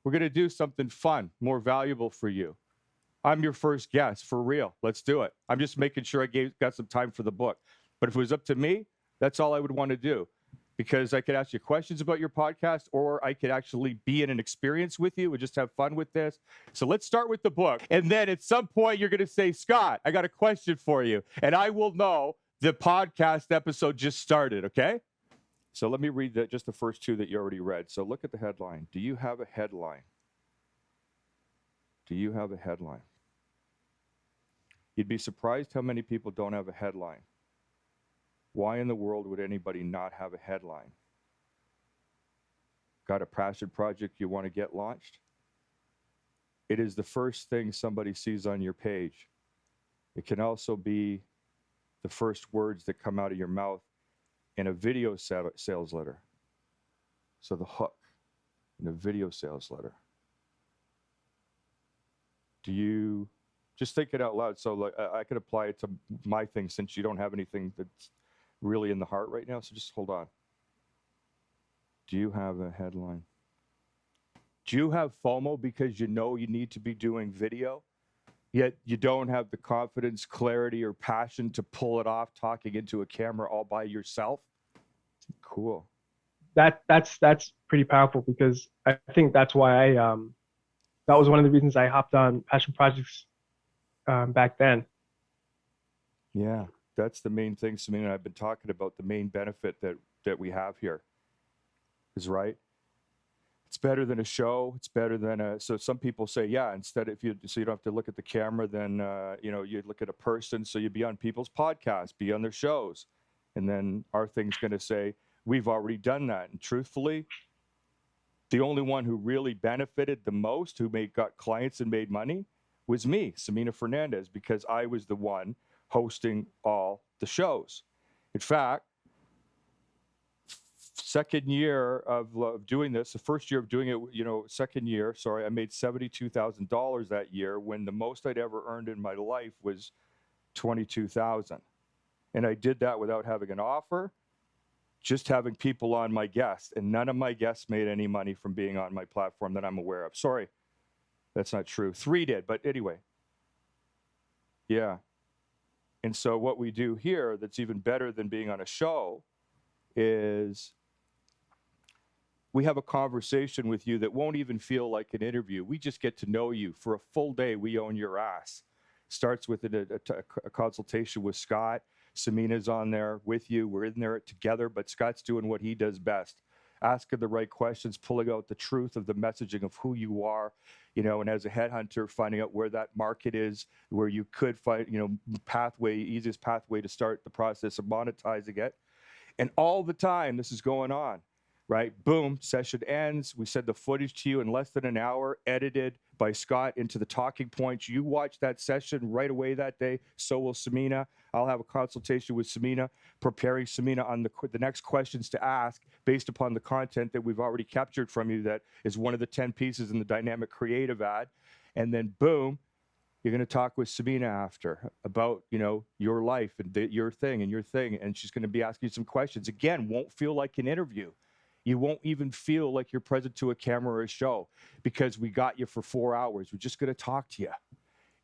We're going to do something fun, more valuable for you. I'm your first guest, for real. Let's do it. I'm just making sure got some time for the book. But if it was up to me, that's all I would want to do, because I could ask you questions about your podcast, or I could actually be in an experience with you and just have fun with this. So let's start with the book. And then at some point, you're going to say, Scott, I got a question for you. And I will know the podcast episode just started, okay? So let me read just the first two that you already read. So look at the headline. Do you have a headline? Do you have a headline? You'd be surprised how many people don't have a headline. Why in the world would anybody not have a headline? Got a passion project you want to get launched? It is the first thing somebody sees on your page. It can also be the first words that come out of your mouth in a video sales letter. So the hook in a video sales letter. Do you just think it out loud? So like, I could apply it to my thing, since you don't have anything that's really in the heart right now. So just hold on. Do you have a headline? Do you have FOMO because you know you need to be doing video, yet you don't have the confidence, clarity, or passion to pull it off talking into a camera all by yourself? Cool. That's pretty powerful, because I think that's why that was one of the reasons I hopped on passion projects back then. Yeah, that's the main thing, Samina, and I've been talking about. The main benefit that we have here is, right, it's better than a show. It's better than so some people say, yeah, instead, so you don't have to look at the camera, then you look at a person. So you be on people's podcasts, be on their shows. And then our thing's going to say, we've already done that. And truthfully, the only one who really benefited the most, who got clients and made money, was me, Samina Fernandez, because I was the one hosting all the shows. In fact, second year of doing this, the first year of doing it, second year, sorry, I made $72,000 that year, when the most I'd ever earned in my life was $22,000. And I did that without having an offer, just having people on my guests. And none of my guests made any money from being on my platform that I'm aware of. Sorry, that's not true. 3 did, but anyway. Yeah. And so what we do here that's even better than being on a show is we have a conversation with you that won't even feel like an interview. We just get to know you for a full day. We own your ass. Starts with a consultation with Scott. Samina's on there with you. We're in there together, but Scott's doing what he does best. Asking the right questions, pulling out the truth of the messaging of who you are, and as a headhunter, finding out where that market is, where you could find, easiest pathway to start the process of monetizing it. And all the time this is going on, right? Boom, session ends. We send the footage to you in less than an hour, edited by Scott into the talking points. You watch that session right away that day. So will Samina. I'll have a consultation with Samina, preparing Samina on the next questions to ask based upon the content that we've already captured from you. That is one of the 10 pieces in the dynamic creative ad. And then boom, you're going to talk with Samina after about, your life and your thing. And she's going to be asking you some questions. Again, won't feel like an interview. You won't even feel like you're present to a camera or a show, because we got you for 4 hours. We're just going to talk to you.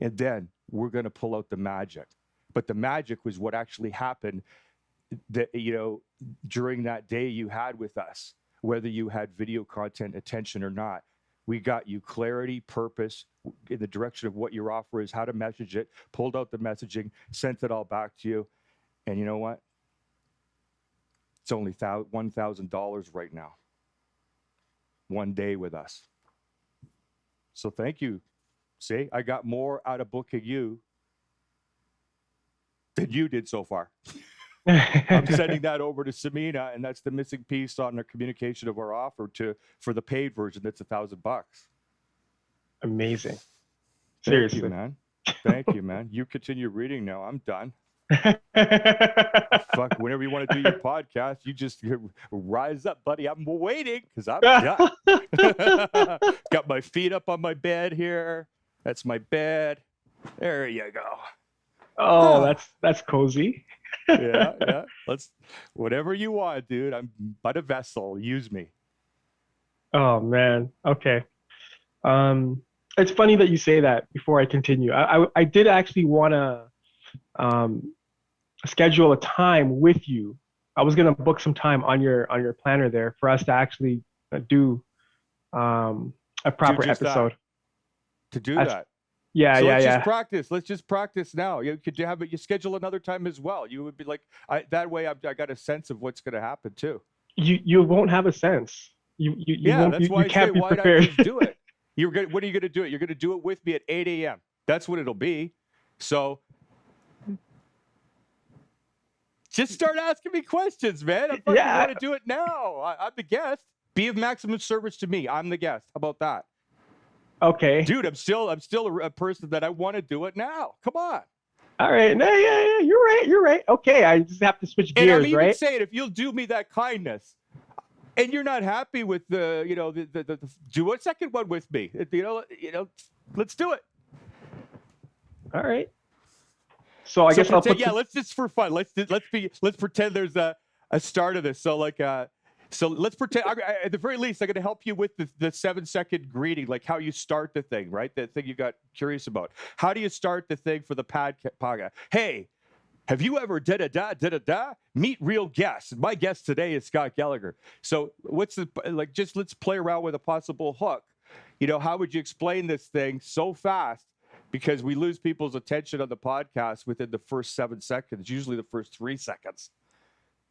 And then we're going to pull out the magic. But the magic was what actually happened that, during that day you had with us, whether you had video content attention or not. We got you clarity, purpose, in the direction of what your offer is, how to message it, pulled out the messaging, sent it all back to you. And you know what? It's only $1,000 right now. 1 day with us. So thank you. See, I got more out of booking you than you did so far. I'm sending that over to Samina, and that's the missing piece on the communication of our offer for the paid version. That's $1,000. Amazing. Seriously. Thank you, man. Thank you, man. You continue reading now. I'm done. Fuck, whenever you want to do your podcast, you just rise up, buddy. I'm waiting because I'm done. Got my feet up on my bed here. That's my bed. There you go. Oh, that's cozy. Yeah. Let's whatever you want, dude. I'm but a vessel. Use me. Oh man. Okay. It's funny that you say that before I continue. I did actually want to um, schedule a time with you. I was gonna book some time on your planner there for us to actually do um, a Do proper just that. episode. To do That's that. yeah, So yeah, let's just yeah. practice. Let's just practice now. You could have it. You schedule another time as well. You would be like, that way I got a sense of what's going to happen too. You won't have a sense. You Yeah, won't that's why you I say, can't be why not prepared. just do it? When are you going to do it? You're going to do it with me at 8 a.m. That's what it'll be. So just start asking me questions, man. I fucking Yeah. want to do it now. I'm the guest. Be of maximum service to me. I'm the guest. How about that? Okay. Dude, I'm still a person that I want to do it now. Come on. All right. No, yeah, yeah. You're right. You're right. Okay. I just have to switch And I'm gears, even right? saying, if you'll do me that kindness, and you're not happy with do a second one with me. Let's do it. All right. So I So guess I'll pretend, put yeah, some. let's just for fun. Let's pretend there's a start of this. So let's pretend. At the very least, I'm going to help you with the 7-second greeting, like how you start the thing, right? That thing you got curious about. How do you start the thing for the podcast? Hey, have you ever da-da-da? Meet real guests. My guest today is Scott Gallagher. So let's play around with a possible hook. How would you explain this thing so fast? Because we lose people's attention on the podcast within the first 7 seconds, usually the first 3 seconds.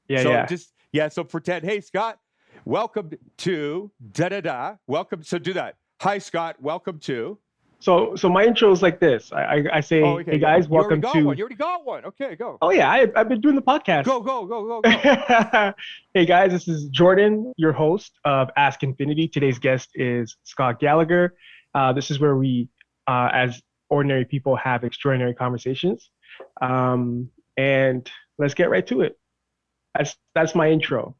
Yeah, So yeah. so pretend, hey, Scott, welcome to da-da-da. Welcome. So do that. Hi, Scott. Welcome to. So my intro is like this. I Oh, say, okay. hey Yeah. guys, You already welcome got one. to. You already got one. Okay, go. Oh yeah, I've been doing the podcast. Go. Hey guys, this is Jordan, your host of Ask Infinity. Today's guest is Scott Gallagher. This is where we, as ordinary people, have extraordinary conversations. And let's get right to it. That's my intro,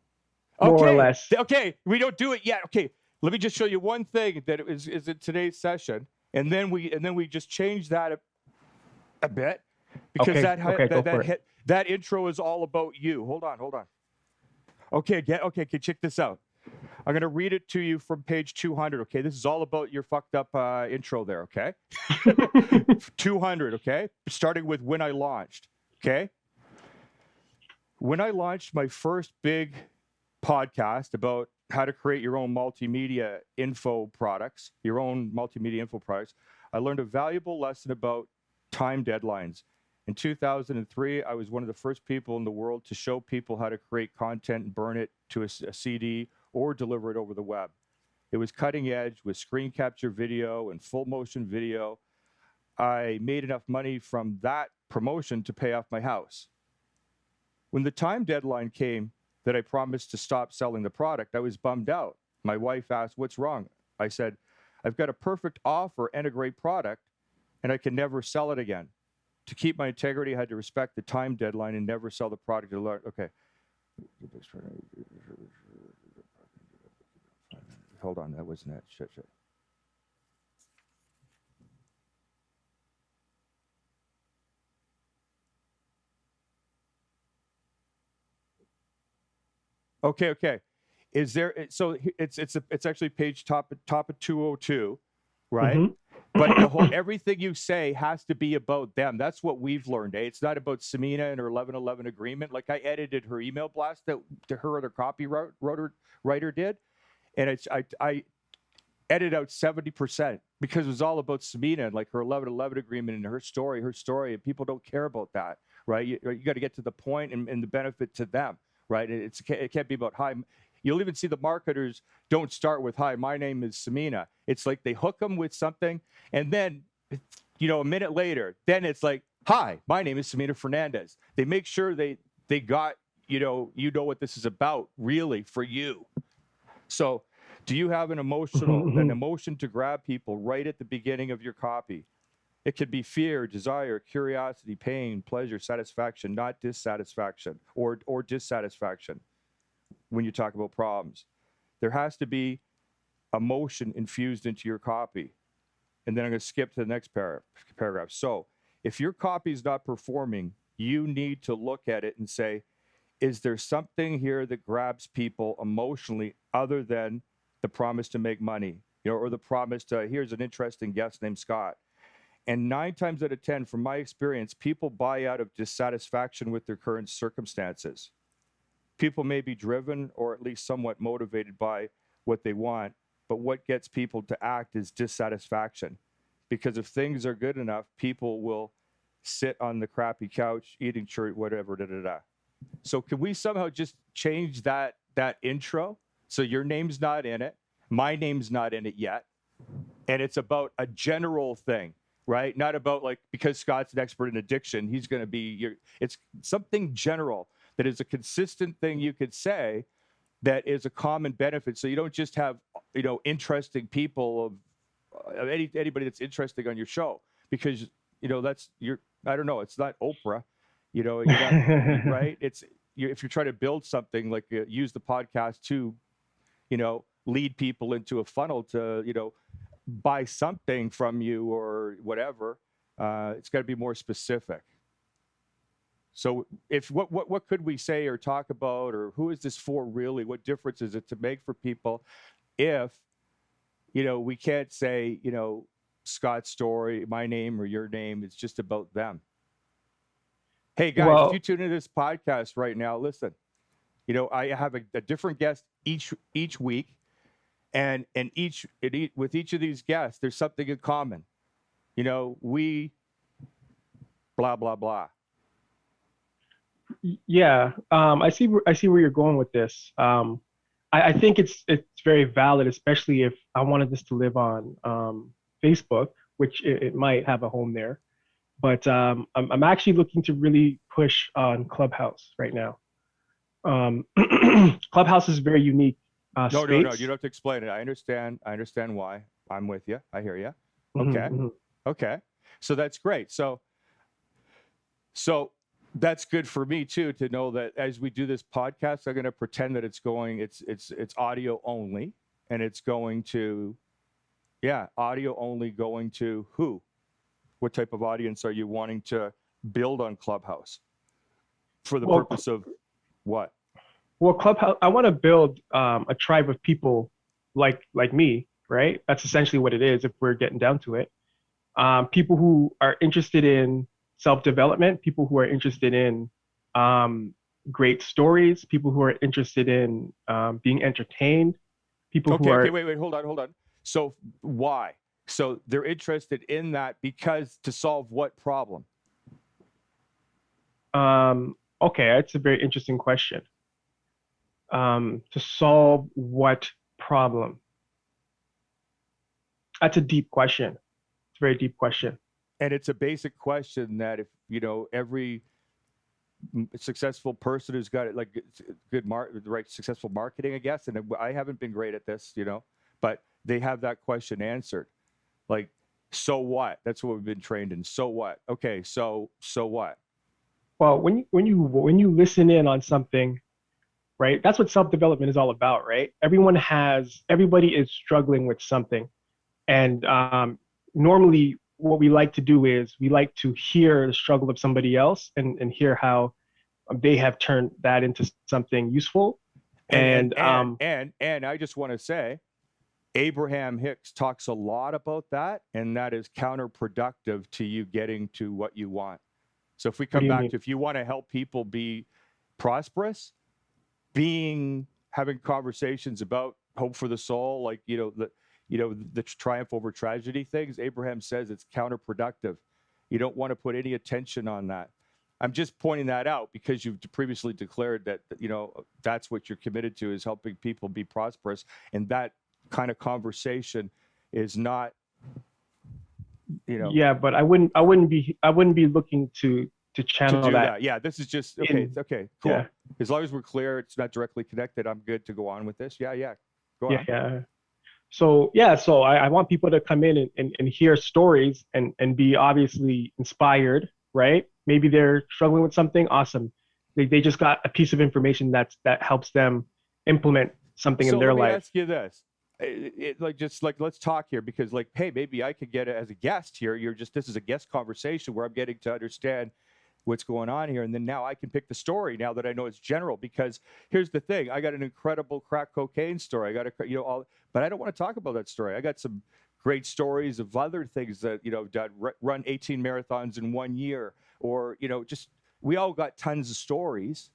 more or Okay. less. Okay. We don't do it yet. Okay. Let me just show you one thing that is in today's session, and then we just change that a bit because Okay, okay, go for it. that intro is all about you. Hold on. Okay. Check this out. I'm going to read it to you from page 200. Okay. This is all about your fucked up intro there. Okay. 200. Okay. Starting with when I launched. Okay. When I launched my first big podcast about how to create your own multimedia info products, I learned a valuable lesson about time deadlines. In 2003, I was one of the first people in the world to show people how to create content and burn it to a CD or deliver it over the web. It was cutting edge with screen capture video and full motion video. I made enough money from that promotion to pay off my house. When the time deadline came that I promised to stop selling the product, I was bummed out. My wife asked, "What's wrong?" I said, "I've got a perfect offer and a great product, and I can never sell it again. To keep my integrity, I had to respect the time deadline and never sell the product." Okay. Hold on, that wasn't it. Shit. Okay. Is there? So it's actually page top of 202, right? hmm But everything you say has to be about them. That's what we've learned. It's not about Samina and her 1111 agreement. Like I edited her email blast that to her other copywriter did, and I edited out 70% because it was all about Samina and like her 1111 agreement and her story. And people don't care about that, right? You got to get to the point and the benefit to them, right? It can't be about hi. You'll even see the marketers don't start with hi, my name is Samina. It's like they hook them with something, and then a minute later, then it's like, hi, my name is Samina Fernandez. They make sure they got what this is about really for you. So do you have an emotion to grab people right at the beginning of your copy? It could be fear, desire, curiosity, pain, pleasure, satisfaction, not dissatisfaction or dissatisfaction when you talk about problems. There has to be emotion infused into your copy. And then I'm going to skip to the next paragraph. So if your copy is not performing, you need to look at it and say, is there something here that grabs people emotionally other than the promise to make money? or the promise to, here's an interesting guest named Scott. And 9 times out of 10, from my experience, people buy out of dissatisfaction with their current circumstances. People may be driven or at least somewhat motivated by what they want, but what gets people to act is dissatisfaction. Because if things are good enough, people will sit on the crappy couch eating church, whatever, da da da. So can we somehow just change that intro? So your name's not in it, my name's not in it yet, and it's about a general thing, right? Not about like, because Scott's an expert in addiction, he's going to be your. It's something general that is a consistent thing you could say that is a common benefit. So you don't just have, interesting people of anybody that's interesting on your show, because that's your. I don't know. It's not Oprah, you're not, right? It's if you're trying to build something like use the podcast to, lead people into a funnel to, buy something from you or whatever. It's got to be more specific. So if what could we say or talk about, or who is this for really? What difference is it to make for people if, we can't say, Scott's story, my name or your name, it's just about them. Hey guys, Well, if you tune into this podcast right now, listen, I have a different guest each week, and with each of these guests, there's something in common. We blah blah blah. yeah, I see. I see where you're going with this. I think it's very valid, especially if I wanted this to live on Facebook, which it might have a home there. But I'm actually looking to really push on Clubhouse right now. Clubhouse is a very unique No, space. no, you don't have to explain it. I understand why. I'm with you. I hear you. Mhm, Okay. mhm. Okay. So that's great. So that's good for me too, to know that as we do this podcast, I'm going to pretend that it's audio only, and it's going to, audio only, going to who? What type of audience are you wanting to build on Clubhouse for the Well, purpose of what? well, Clubhouse. I want to build a tribe of people like me, right? That's essentially what it is. If we're getting down to it, people who are interested in self-development, people who are interested in great stories, people who are interested in being entertained, people who Okay, are wait, hold on. So why? So they're interested in that because to solve what problem? okay, that's a very interesting question. To solve what problem? That's a deep question. It's a very deep question. And it's a basic question that if, every successful person who's got it, like the right successful marketing, I guess. And I haven't been great at this, but they have that question answered. Like, so what? That's what we've been trained in. So what? Okay, so what? Well, when you listen in on something, right? That's what self-development is all about, right? Everybody is struggling with something. And normally, what we like to do is we like to hear the struggle of somebody else and hear how they have turned that into something useful. And And and I just want to say, Abraham Hicks talks a lot about that, and that is counterproductive to you getting to what you want. So if we what come do you back mean? to, if you want to help people be prosperous, having conversations about hope for the soul, like the triumph over tragedy things, Abraham says it's counterproductive. You don't want to put any attention on that. I'm just pointing that out because you've previously declared that that's what you're committed to, is helping people be prosperous, and that kind of conversation is not, Yeah, but I wouldn't be looking to to channel do that that. Yeah, this is just in. okay, cool. Yeah, As long as we're clear, it's not directly connected, I'm good to go on with this. Yeah, go yeah, on. yeah. So I want people to come in and hear stories and be obviously inspired, right? Maybe they're struggling with something. Awesome. They just got a piece of information that helps them implement something in So their let me life. ask you this. Let's talk here, because hey, maybe I could get it as a guest here. This is a guest conversation where I'm getting to understand what's going on here. And then now I can pick the story now that I know it's general, because here's the thing. I got an incredible crack cocaine story. I got but I don't want to talk about that story. I got some great stories of other things that, that run 18 marathons in 1 year, or, just, we all got tons of stories.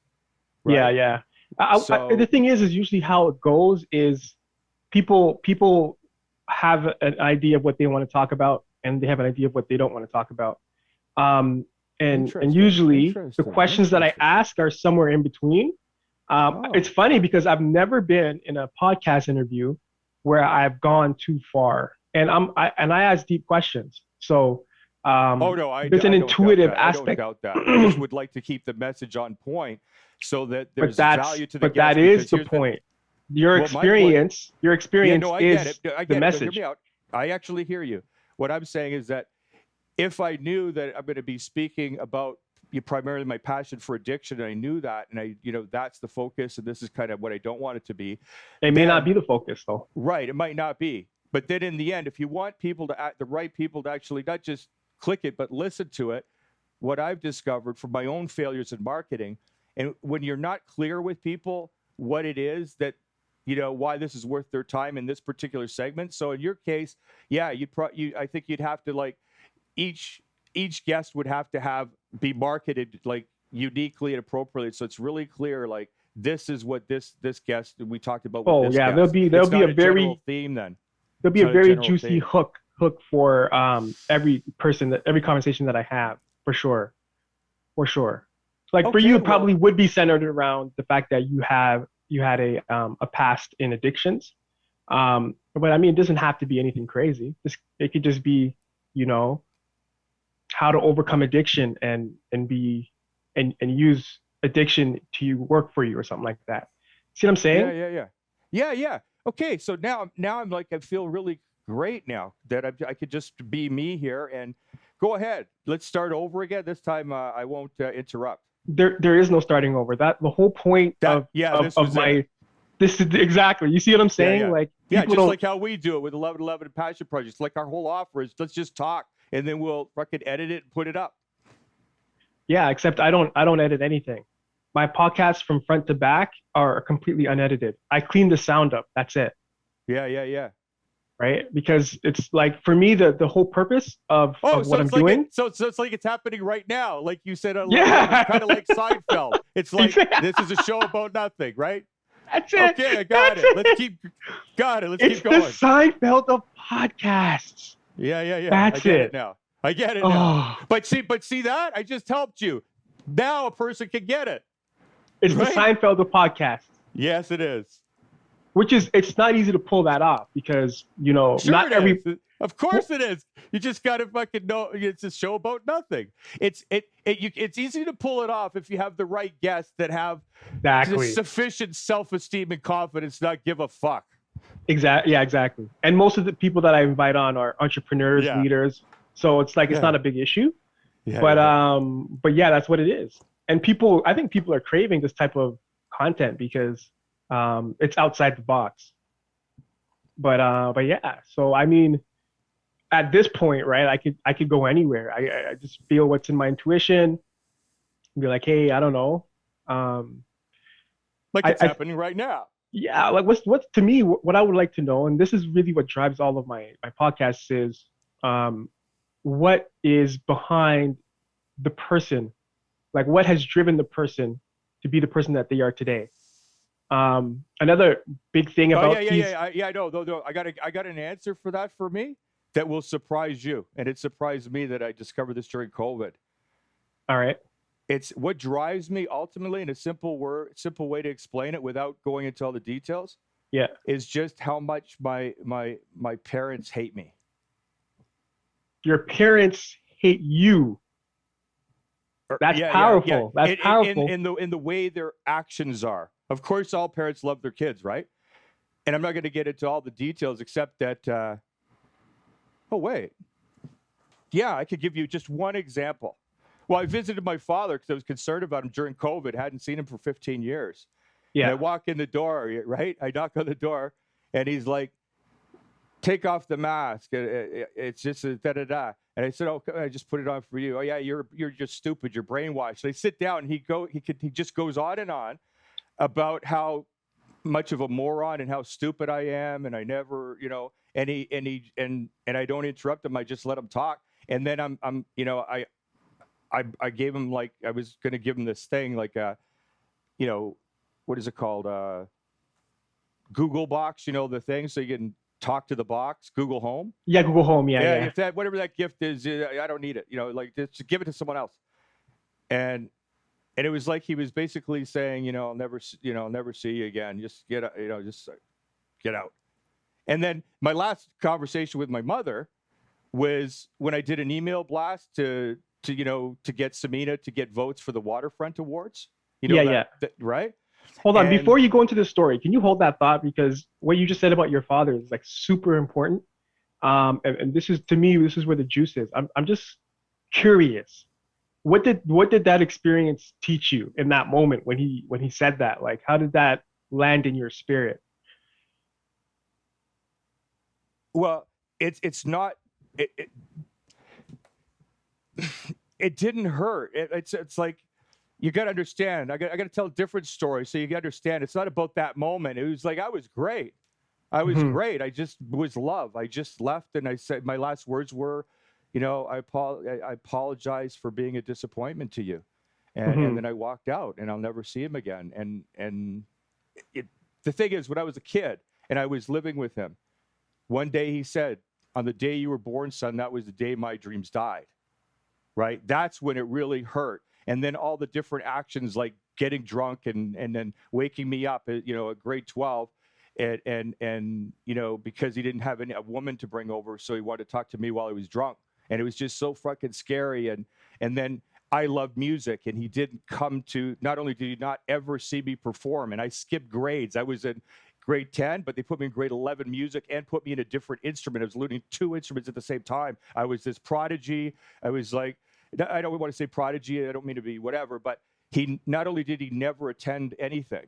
Right? Yeah. So, The thing is usually how it goes is people have an idea of what they want to talk about, and they have an idea of what they don't want to talk about. And usually the questions that I ask are somewhere in between. It's funny because I've never been in a podcast interview where I've gone too far, and I ask deep questions. So there's an intuitive aspect. I don't doubt that. I just would like to keep the message on point so that there's value to the guest. But that is the point. Your experience is the message. Hear me out. I actually hear you. What I'm saying is that if I knew that I'm going to be speaking about primarily my passion for addiction, and I knew that, and that's the focus, and this is kind of what I don't want it to be. It may not be the focus, though. Right. It might not be. But then in the end, if you want the right people to actually not just click it, but listen to it, what I've discovered from my own failures in marketing, and when you're not clear with people what it is that, why this is worth their time in this particular segment. So in your case, yeah, I think you'd have to, like, each guest would have to be marketed like uniquely and appropriately. So it's really clear, like, this is what this guest we talked about. With guest. There'll be a very theme then. There'll be a very juicy hook for every conversation that I have, for sure. Like, for you, it probably would be centered around the fact that you had a past in addictions. But I mean, it doesn't have to be anything crazy. It could just be, how to overcome addiction and use addiction to work for you or something like that. See what I'm saying? Yeah. Okay, so now I'm like, I feel really great now that I could just be me here, and go ahead. Let's start over again. This time I won't interrupt. There is no starting over. That the whole point this is exactly. You see what I'm saying? Like, just like how we do it with 1111 and Passion Projects. Like, our whole offer is, let's just talk, and then we'll fucking edit it and put it up. Yeah, except I don't edit anything. My podcasts from front to back are completely unedited. I clean the sound up. That's it. Yeah. Right? Because it's like, for me, the whole purpose of what I'm doing. So it's like it's happening right now. Like you said, it's kind of like Seinfeld. It's like, this is a show about nothing, right? That's it. Okay, I got it. Let's keep going. It's the Seinfeld of podcasts. Yeah. That's I get it now. But see that? I just helped you. Now a person can get it. It's right? The Seinfeld of podcasts. Yes, it is. It's not easy to pull that off because, not every. Of course it is. You just got to fucking know it's a show about nothing. It's easy to pull it off if you have the right guests that have sufficient self-esteem and confidence, not give a fuck. Exactly. Yeah, exactly. And most of the people that I invite on are entrepreneurs, leaders. So it's like, it's not a big issue. But yeah, that's what it is. And I think people are craving this type of content because it's outside the box. But yeah, so I mean, at this point, right, I could go anywhere. I just feel what's in my intuition, be like, hey, I don't know. Like it's happening right now. Yeah, like what's to me, what I would like to know, and this is really what drives all of my podcasts, is what is behind the person, like what has driven the person to be the person that they are today. Another big thing about I know. Though I got an answer for that for me that will surprise you, and it surprised me that I discovered this during COVID. All right. It's what drives me ultimately, in a simple way to explain it without going into all the details. Yeah, is just how much my parents hate me. Your parents hate you. That's powerful. Yeah. That's powerful. In the way their actions are. Of course, all parents love their kids, right? And I'm not going to get into all the details, except that. Oh wait. Yeah, I could give you just one example. Well, I visited my father because I was concerned about him during COVID. Hadn't seen him for 15 years. Yeah. And I walk in the door, right? I knock on the door, and he's like, "Take off the mask. It's just da da da." And I said, "Oh, I just put it on for you." "Oh yeah, you're just stupid. You're brainwashed." They sit down, and he just goes on and on about how much of a moron and how stupid I am, and I never, and I don't interrupt him. I just let him talk, and then I gave him, like, I was going to give him this thing, like, what is it called? Google Box, the thing, so you can talk to the box, Google Home. Yeah, Google Home. Yeah, Yeah, yeah. if that, whatever that gift is, I don't need it. Like, just give it to someone else. And it was like he was basically saying, I'll never see you again. Just get out, just get out. And then my last conversation with my mother was when I did an email blast to get Samina to get votes for the Waterfront Awards. Yeah. Right? Hold on, And before you go into the story, can you hold that thought, because what you just said about your father is like super important. And this is, to me, this is where the juice is. I'm just curious. What did that experience teach you in that moment when he said that? Like, how did that land in your spirit? well, it's not it didn't hurt. It's like, you got to understand. I got to tell a different story so you got to understand. It's not about that moment. It was like, I was great. I was Mhm. great. I just was love. I just left, and I said my last words were, I apologize for being a disappointment to you, and Mhm. then I walked out, and I'll never see him again. And it, the thing is, when I was a kid and I was living with him, one day he said, "On the day you were born, son, that was the day my dreams died." Right? That's when it really hurt. And then all the different actions, like getting drunk and then waking me up at, at grade 12, and because he didn't have a woman to bring over, so he wanted to talk to me while he was drunk. And it was just so fucking scary. And then I loved music, and he didn't come to, not only did he not ever see me perform, and I skipped grades. I was in grade 10, but they put me in grade 11 music and put me in a different instrument. I was learning two instruments at the same time. I was this prodigy. I was like, I don't want to say prodigy. I don't mean to be whatever, but he, not only did he never attend anything,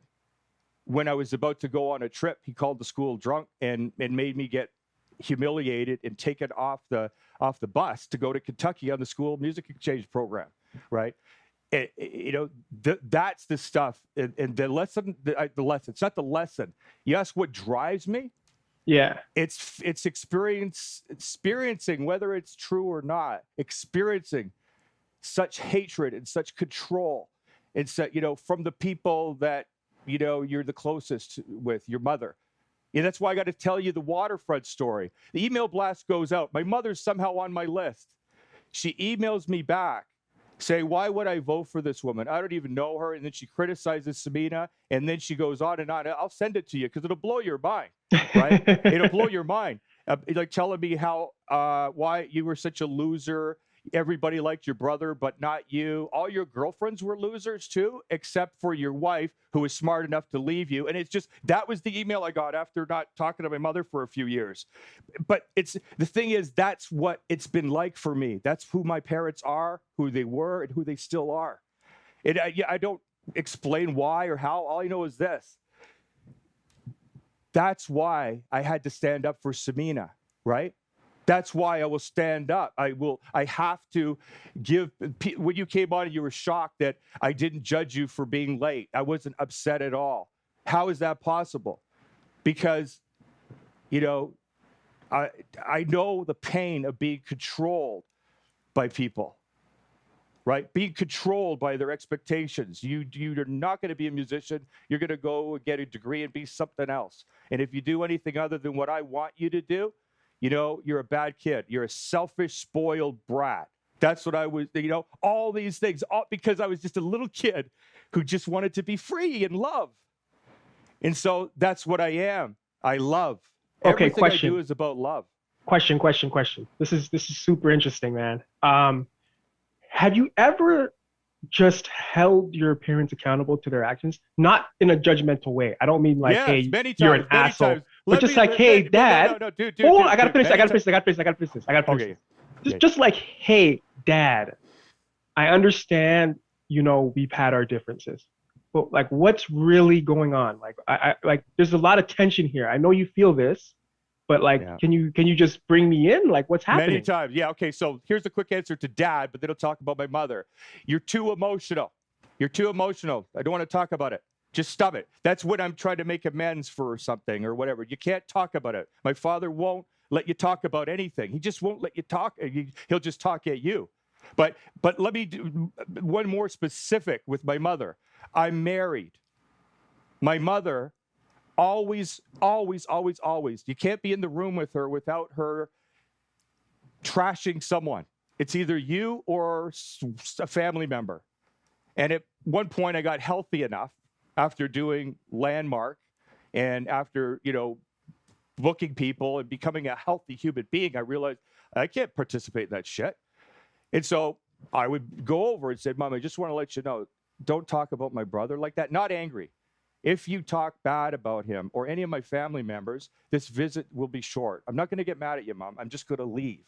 when I was about to go on a trip, he called the school drunk and made me get humiliated and taken off the bus to go to Kentucky on the school music exchange program. Right? That's the stuff. And the lesson, the lesson. It's not the lesson. You ask what drives me. Yeah. It's experiencing, whether it's true or not, experiencing such hatred and such control, and from the people that you're the closest with, your mother. Yeah, that's why I got to tell you the Waterfront story. The email blast goes out. My mother's somehow on my list. She emails me back, say, "Why would I vote for this woman? I don't even know her." And then she criticizes Samina, and then she goes on and on. I'll send it to you because it'll blow your mind, right? It'll blow your mind. Like telling me how why you were such a loser. Everybody liked your brother, but not you. All your girlfriends were losers too, except for your wife, who was smart enough to leave you. And it's just, that was the email I got after not talking to my mother for a few years. But the thing is, that's what it's been like for me. That's who my parents are, who they were, and who they still are. I don't explain why or how. All I know is this. That's why I had to stand up for Samina, right? That's why I will stand up. I have to give, when you came on and you were shocked that I didn't judge you for being late. I wasn't upset at all. How is that possible? Because, I know the pain of being controlled by people, right? Being controlled by their expectations. You're not going to be a musician. You're going to go and get a degree and be something else. And if you do anything other than what I want you to do, you're a bad kid. You're a selfish, spoiled brat. That's what I was, all these things, all because I was just a little kid who just wanted to be free and love. And so that's what I am. I love. Okay, Everything I do question. is about love. Question. This is super interesting, man. Have you ever just held your parents accountable to their actions? Not in a judgmental way. I don't mean like, Yes, hey, many you're times, an many asshole, times. but just like, hey, dad. No, dude, Oh, I gotta finish. I many gotta times. finish. I gotta finish. I gotta finish this. I gotta finish Okay, this. yeah. Just like, hey, dad. I understand. We've had our differences, but like, what's really going on? Like, I like, there's a lot of tension here. I know you feel this. but like, Yeah. can you just bring me in? Like, what's Many happening? times. Yeah. Okay. So here's the quick answer to dad, but then I'll talk about my mother. You're too emotional. You're too emotional. I don't want to talk about it. Just stop it. That's what I'm trying to make amends for or something or whatever. You can't talk about it. My father won't let you talk about anything. He just won't let you talk. He'll just talk at you. But let me do one more specific with my mother. I'm married. My mother always, always, always, always. You can't be in the room with her without her trashing someone. It's either you or a family member. And at one point, I got healthy enough after doing Landmark and after, booking people and becoming a healthy human being. I realized I can't participate in that shit. And so I would go over and say, Mom, I just want to let you know, don't talk about my brother like that. Not angry. If you talk bad about him or any of my family members, this visit will be short. I'm not going to get mad at you, Mom. I'm just going to leave.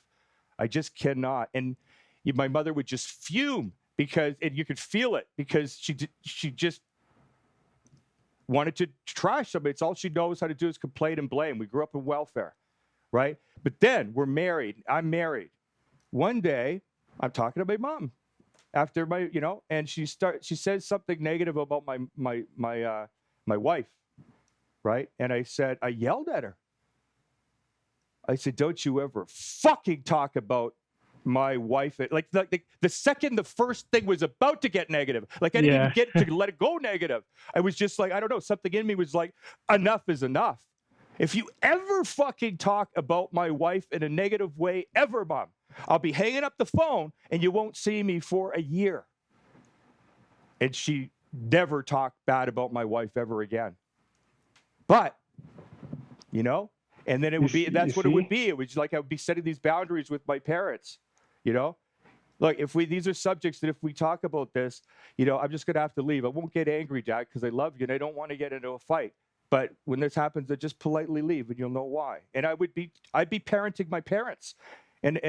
I just cannot. And my mother would just fume because, and you could feel it because she just wanted to trash somebody. It's all she knows how to do is complain and blame. We grew up in welfare, right? But then we're married. I'm married. One day, I'm talking to my mom after and she says something negative about my wife, right? And I yelled at her. I said, don't you ever fucking talk about my wife. Like the second the first thing was about to get negative, like I didn't even get to let it go negative. I was just like, I don't know, something in me was like, enough is enough. If you ever fucking talk about my wife in a negative way ever, Mom, I'll be hanging up the phone and you won't see me for a year. And she never talked bad about my wife ever again. But, and then it would be, that's what it would be. It was like I would be setting these boundaries with my parents, Like these are subjects that if we talk about this, I'm just going to have to leave. I won't get angry, Dad, because I love you and I don't want to get into a fight. But when this happens, I just politely leave and you'll know why. And I'd be parenting my parents. And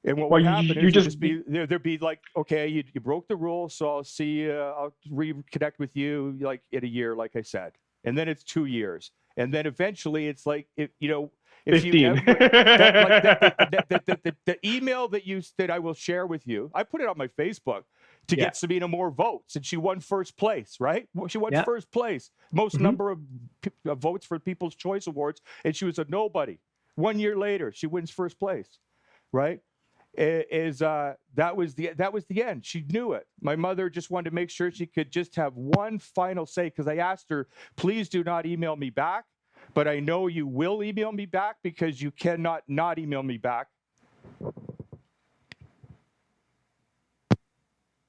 what would happen is there'd be like, okay, you broke the rule, so I'll see you, I'll reconnect with you like in a year, like I said. And then it's 2 years. And then eventually it's like, if 15. you ever, the email that I will share with you, I put it on my Facebook to get Sabina more votes, and she won first place, right? She won first place, most number of votes for People's Choice Awards, and she was a nobody. 1 year later, she wins first place, right? That was the end. She knew it. My mother just wanted to make sure she could just have one final say, because I asked her, please do not email me back, but I know you will email me back because you cannot not email me back.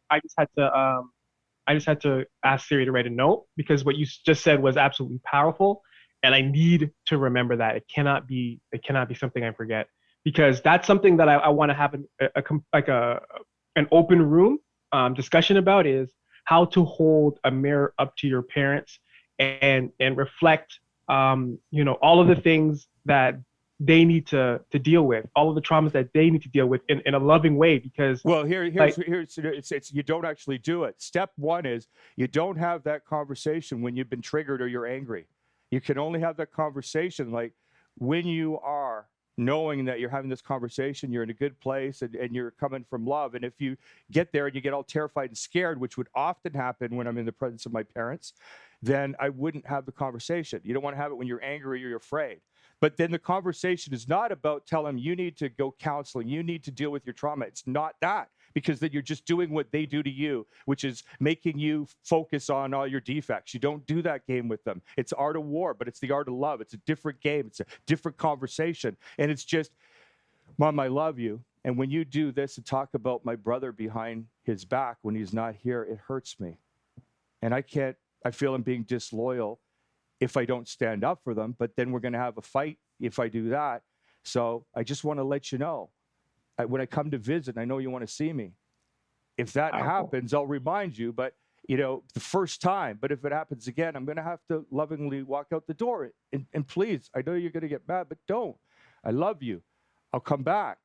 I just had to ask Siri to write a note, because what you just said was absolutely powerful, and I need to remember that. It cannot be something I forget, because that's something that I want to have an open room discussion about, is how to hold a mirror up to your parents and reflect all of the things that they need to deal with, all of the traumas that they need to deal with in a loving way. Because here's it's you don't actually do it. Step one is you don't have that conversation when you've been triggered or you're angry. You can only have that conversation like when you are knowing that you're having this conversation, you're in a good place and you're coming from love. And if you get there and you get all terrified and scared, which would often happen when I'm in the presence of my parents, then I wouldn't have the conversation. You don't want to have it when you're angry or you're afraid. But then the conversation is not about telling them you need to go counseling, you need to deal with your trauma. It's not that, because then you're just doing what they do to you, which is making you focus on all your defects. You don't do that game with them. It's art of war, but it's the art of love. It's a different game. It's a different conversation. And it's just, Mom, I love you. And when you do this and talk about my brother behind his back when he's not here, it hurts me. And I feel I'm being disloyal if I don't stand up for them, but then we're going to have a fight if I do that. So I just want to let you know, when I come to visit, I know you want to see me. If that happens, I'll remind you, but the first time, but if it happens again, I'm going to have to lovingly walk out the door. And please, I know you're going to get mad, but don't. I love you. I'll come back.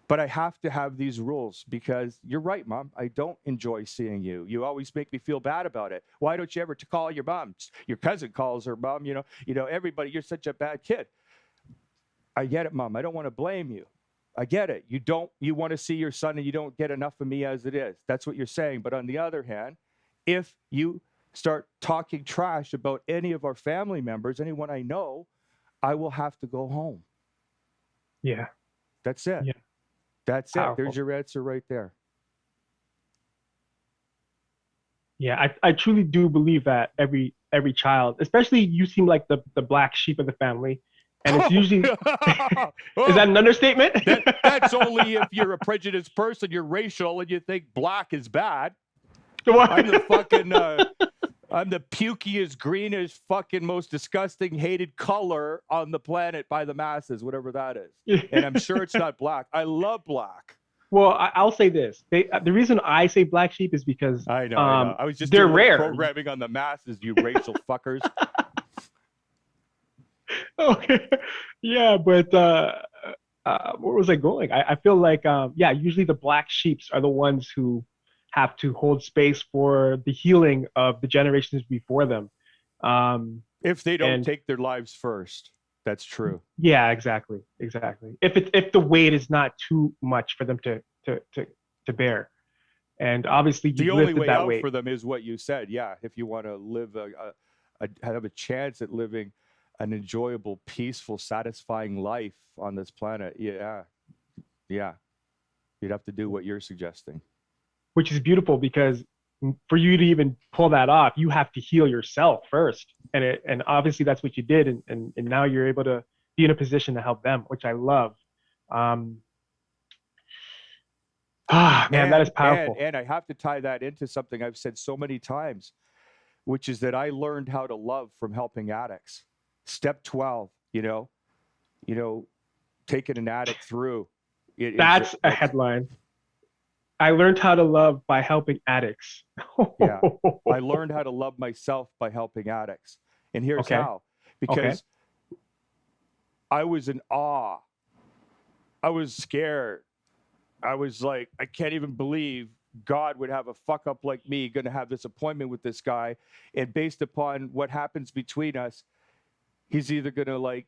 But I have to have these rules, because you're right, Mom. I don't enjoy seeing you. You always make me feel bad about it. Why don't you ever call your mom? Your cousin calls her mom. Everybody. You're such a bad kid. I get it, Mom. I don't want to blame you. I get it. You want to see your son and you don't get enough of me as it is. That's what you're saying. But on the other hand, if you start talking trash about any of our family members, anyone I know, I will have to go home. Yeah. That's it. Yeah. That's it. Powerful. There's your answer right there. Yeah, I truly do believe that every child, especially you seem like the black sheep of the family, and it's usually is that an understatement? That's only if you're a prejudiced person, you're racial, and you think black is bad. What? I'm the fucking I'm the pukiest, greenest, fucking most disgusting, hated color on the planet by the masses, whatever that is. And I'm sure it's not black. I love black. Well, I'll say this. The reason I say black sheep is because I know. I know. I was just they're doing a little rare. programming on the masses, you racial fuckers. Okay. Yeah, but where was I going? I feel like yeah, usually the black sheeps are the ones who have to hold space for the healing of the generations before them. If they don't And take their lives first, that's true. yeah, exactly, exactly. If the weight is not too much for them to bear, and obviously The you've only lifted way that out weight. for them is what you said. Yeah, if you want to live have a chance at living an enjoyable, peaceful, satisfying life on this planet, yeah, you'd have to do what you're suggesting. Which is beautiful because for you to even pull that off, you have to heal yourself first. And obviously that's what you did. And now you're able to be in a position to help them, which I love. Um, man, that is powerful. And I have to tie that into something I've said so many times, which is that I learned how to love from helping addicts. Step 12, taking an addict through. That's a headline. I learned how to love by helping addicts. Yeah. I learned how to love myself by helping addicts. And here's Okay. how. Because I was in awe. I was scared. I was like, I can't even believe God would have a fuck up like me going to have this appointment with this guy. And based upon what happens between us, he's either going to like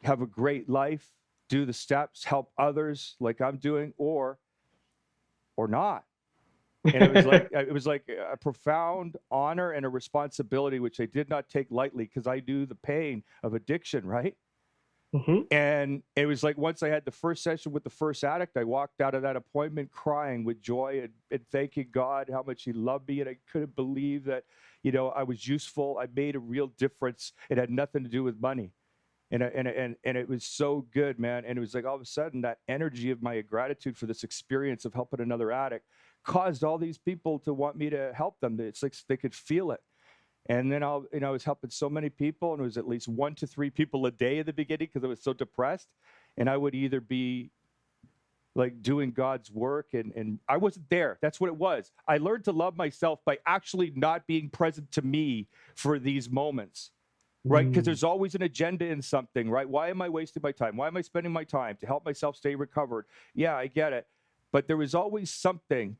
have a great life, do the steps, help others like I'm doing, or not. And it was like a profound honor and a responsibility, which I did not take lightly because I knew the pain of addiction, right? Mm-hmm. And it was like once I had the first session with the first addict, I walked out of that appointment crying with joy and thanking God how much he loved me. And I couldn't believe that, I was useful. I made a real difference. It had nothing to do with money. And it was so good, man. And it was like all of a sudden that energy of my gratitude for this experience of helping another addict caused all these people to want me to help them. It's like they could feel it. And then I was helping so many people, and it was at least 1 to 3 people a day in the beginning because I was so depressed. And I would either be like doing God's work and I wasn't there. That's what it was. I learned to love myself by actually not being present to me for these moments. Right? Because there's always an agenda in something, right? Why am I wasting my time? Why am I spending my time to help myself stay recovered? Yeah, I get it. But there was always something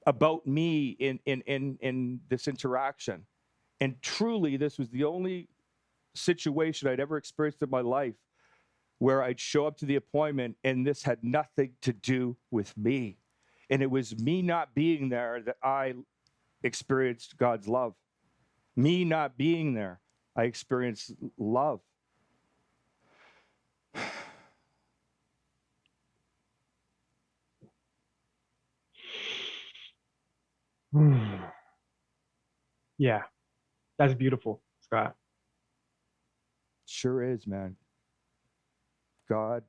about me in this interaction. And truly, this was the only situation I'd ever experienced in my life where I'd show up to the appointment and this had nothing to do with me. And it was me not being there that I experienced God's love. Me not being there, I experienced love. Yeah, that's beautiful, Scott. Sure is, man. God,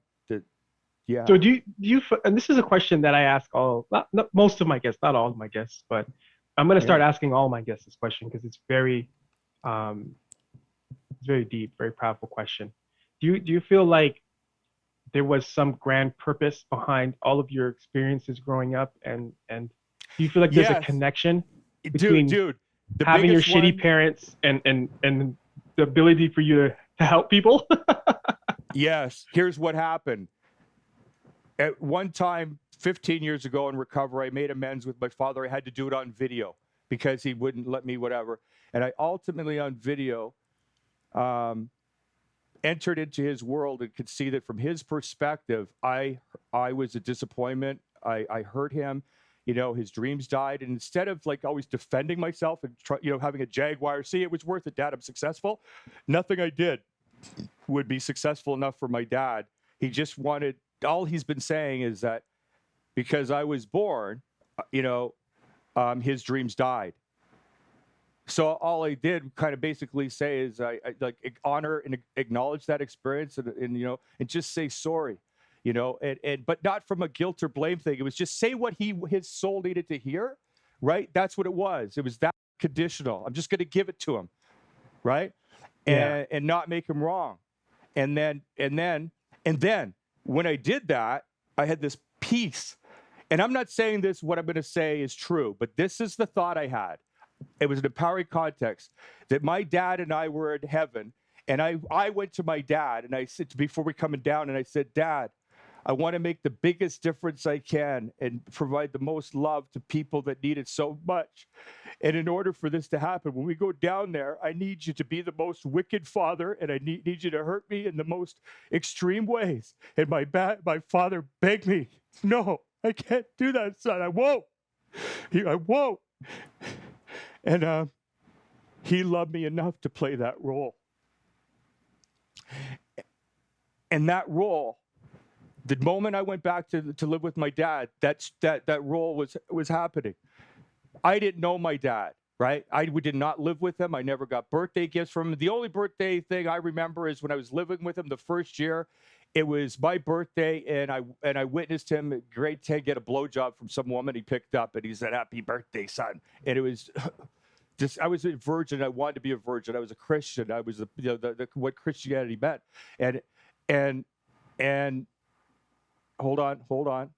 yeah. So do you, and this is a question that I ask not most of my guests, not all of my guests, but I'm going to start asking all my guests this question because it's very deep, very powerful question. Do you feel like there was some grand purpose behind all of your experiences growing up, and do you feel like there's a connection between dude, having your shitty parents and the ability for you to help people? Yes. Here's what happened. At one time, 15 years ago in recovery, I made amends with my father. I had to do it on video because he wouldn't let me, whatever. And I ultimately on video, entered into his world and could see that from his perspective, I was a disappointment. I hurt him. You know, his dreams died. And instead of like always defending myself and having a Jaguar, see, it was worth it, Dad, I'm successful. Nothing I did would be successful enough for my dad. He just wanted, all he's been saying is that because I was born, his dreams died. So all I did kind of basically say is I like honor and acknowledge that experience and just say sorry, and but not from a guilt or blame thing. It was just say what his soul needed to hear, right? That's what it was. It was that conditional. I'm just going to give it to him, right? Yeah. And not make him wrong. And then when I did that, I had this peace. And I'm not saying this, what I'm going to say is true, but this is the thought I had. It was an empowering context that my dad and I were in heaven. And I went to my dad and I said, before we coming down, and I said, Dad, I want to make the biggest difference I can and provide the most love to people that need it so much. And in order for this to happen, when we go down there, I need you to be the most wicked father, and I need you to hurt me in the most extreme ways. And my father begged me, no, I can't do that, son. I won't. I won't. And he loved me enough to play that role. And that role, the moment I went back to live with my dad, that role was happening. I didn't know my dad, right? We did not live with him. I never got birthday gifts from him. The only birthday thing I remember is when I was living with him the first year. It was my birthday, and I witnessed him at grade 10 get a blowjob from some woman he picked up, and he said, "Happy birthday, son." And it was I was a virgin. I wanted to be a virgin. I was a Christian. I was what Christianity meant. And hold on.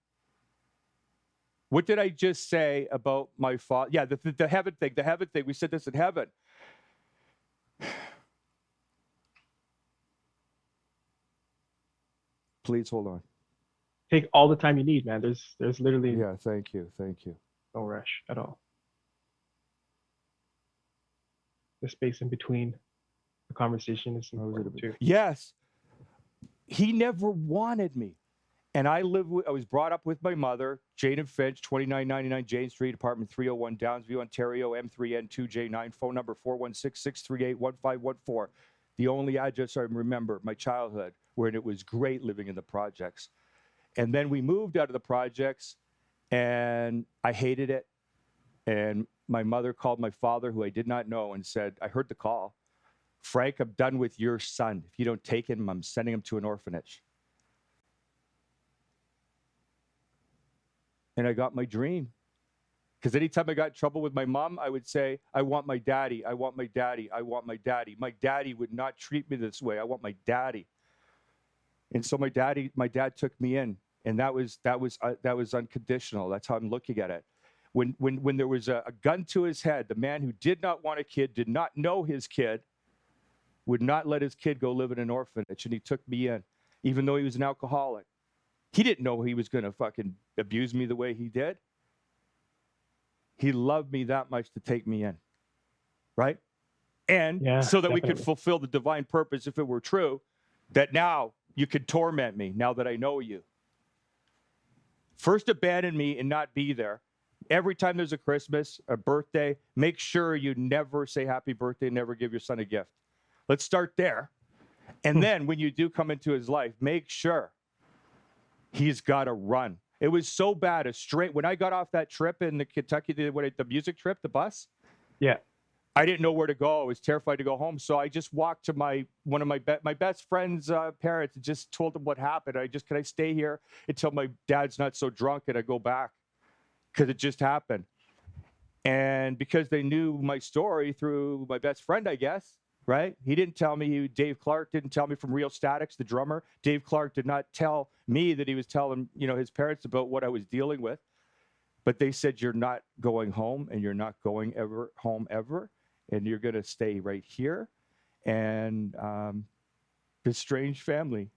What did I just say about my father? Yeah, the heaven thing. The heaven thing. We said this in heaven. Please hold on. Take all the time you need, man. There's literally Yeah, thank you. no rush at all. The space in between the conversation is important too. Yes. He never wanted me. And I was brought up with my mother, Jane and Finch, 2999 Jane Street, apartment 301, Downsview, Ontario, M3N2J9, phone number 416-638-1514. The only address I remember, my childhood, where it was great living in the projects. And then we moved out of the projects, and I hated it. And my mother called my father, who I did not know, and said, I heard the call. Frank, I'm done with your son. If you don't take him, I'm sending him to an orphanage. And I got my dream. Because anytime I got in trouble with my mom, I would say, I want my daddy. I want my daddy. I want my daddy. My daddy would not treat me this way. I want my daddy. And so my dad took me in, and that was unconditional. That's how I'm looking at it. When there was a gun to his head, the man who did not want a kid, did not know his kid, would not let his kid go live in an orphanage, and he took me in, even though he was an alcoholic. He didn't know he was going to fucking abuse me the way he did. He loved me that much to take me in, right? And so that we could fulfill the divine purpose, if it were true, that now you could torment me now that I know you. First abandon me and not be there. Every time there's a Christmas, a birthday, make sure you never say happy birthday, never give your son a gift. Let's start there. And then when you do come into his life, make sure he's got to run. It was so bad. When I got off that trip in the Kentucky, the music trip, the bus. Yeah. I didn't know where to go. I was terrified to go home. So I just walked to one of my best friend's parents and just told them what happened. Can I stay here until my dad's not so drunk and I go back? Because it just happened. And because they knew my story through my best friend, I guess, right? He didn't tell me. Dave Clark didn't tell me from Real Statics, the drummer. Dave Clark did not tell me that he was telling, his parents about what I was dealing with. But they said, you're not going home, and you're not going home ever. And you're going to stay right here. And this strange family.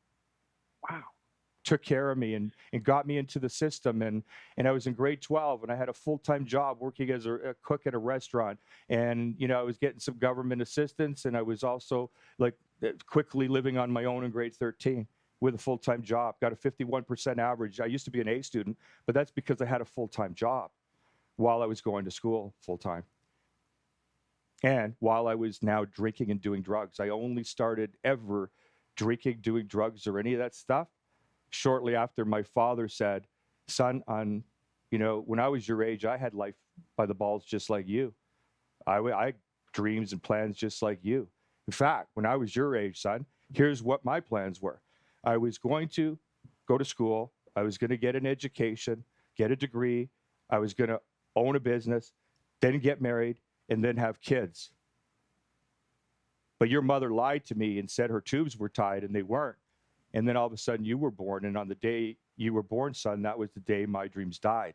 Wow. took care of me and got me into the system. And I was in grade 12 and I had a full-time job working as a cook at a restaurant. And, I was getting some government assistance, and I was also like quickly living on my own in grade 13 with a full-time job, got a 51% average. I used to be an A student, but that's because I had a full-time job while I was going to school full-time. And while I was now drinking and doing drugs. I only started ever drinking, doing drugs, or any of that stuff shortly after my father said, son, when I was your age, I had life by the balls just like you. I had dreams and plans just like you. In fact, when I was your age, son, here's what my plans were. I was going to go to school. I was going to get an education, get a degree. I was going to own a business, then get married, and then have kids. But your mother lied to me and said her tubes were tied, and they weren't. And then all of a sudden you were born. And on the day you were born, son, that was the day my dreams died.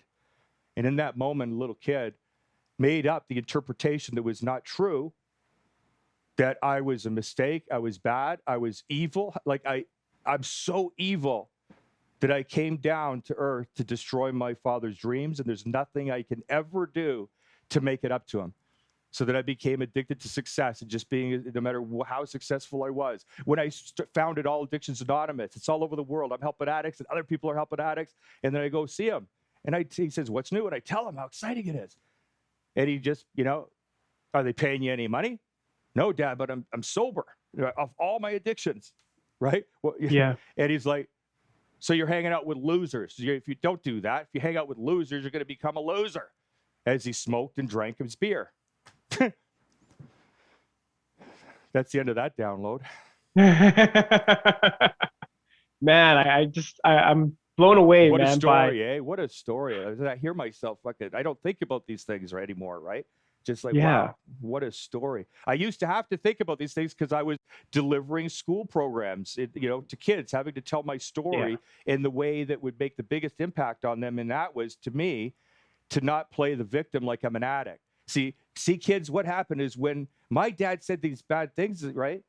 And in that moment, a little kid made up the interpretation that was not true, that I was a mistake, I was bad, I was evil. Like I'm so evil that I came down to earth to destroy my father's dreams, and there's nothing I can ever do to make it up to him. So that I became addicted to success and just being, no matter how successful I was. When I founded All Addictions Anonymous, it's all over the world. I'm helping addicts and other people are helping addicts. And then I go see him and he says, what's new? And I tell him how exciting it is. And he just, are they paying you any money? No, Dad, but I'm sober of all my addictions, right? Well, Yeah. And he's like, so you're hanging out with losers. If you don't do that, if you hang out with losers, you're going to become a loser. As he smoked and drank his beer. That's the end of that download. Man, I'm blown away, What man. a story, eh? What a story. I hear myself, I don't think about these things anymore, right? Just like, wow, what a story. I used to have to think about these things because I was delivering school programs, to kids, having to tell my story in the way that would make the biggest impact on them. And that was, to me, to not play the victim like I'm an addict. See, kids, what happened is when my dad said these bad things, right?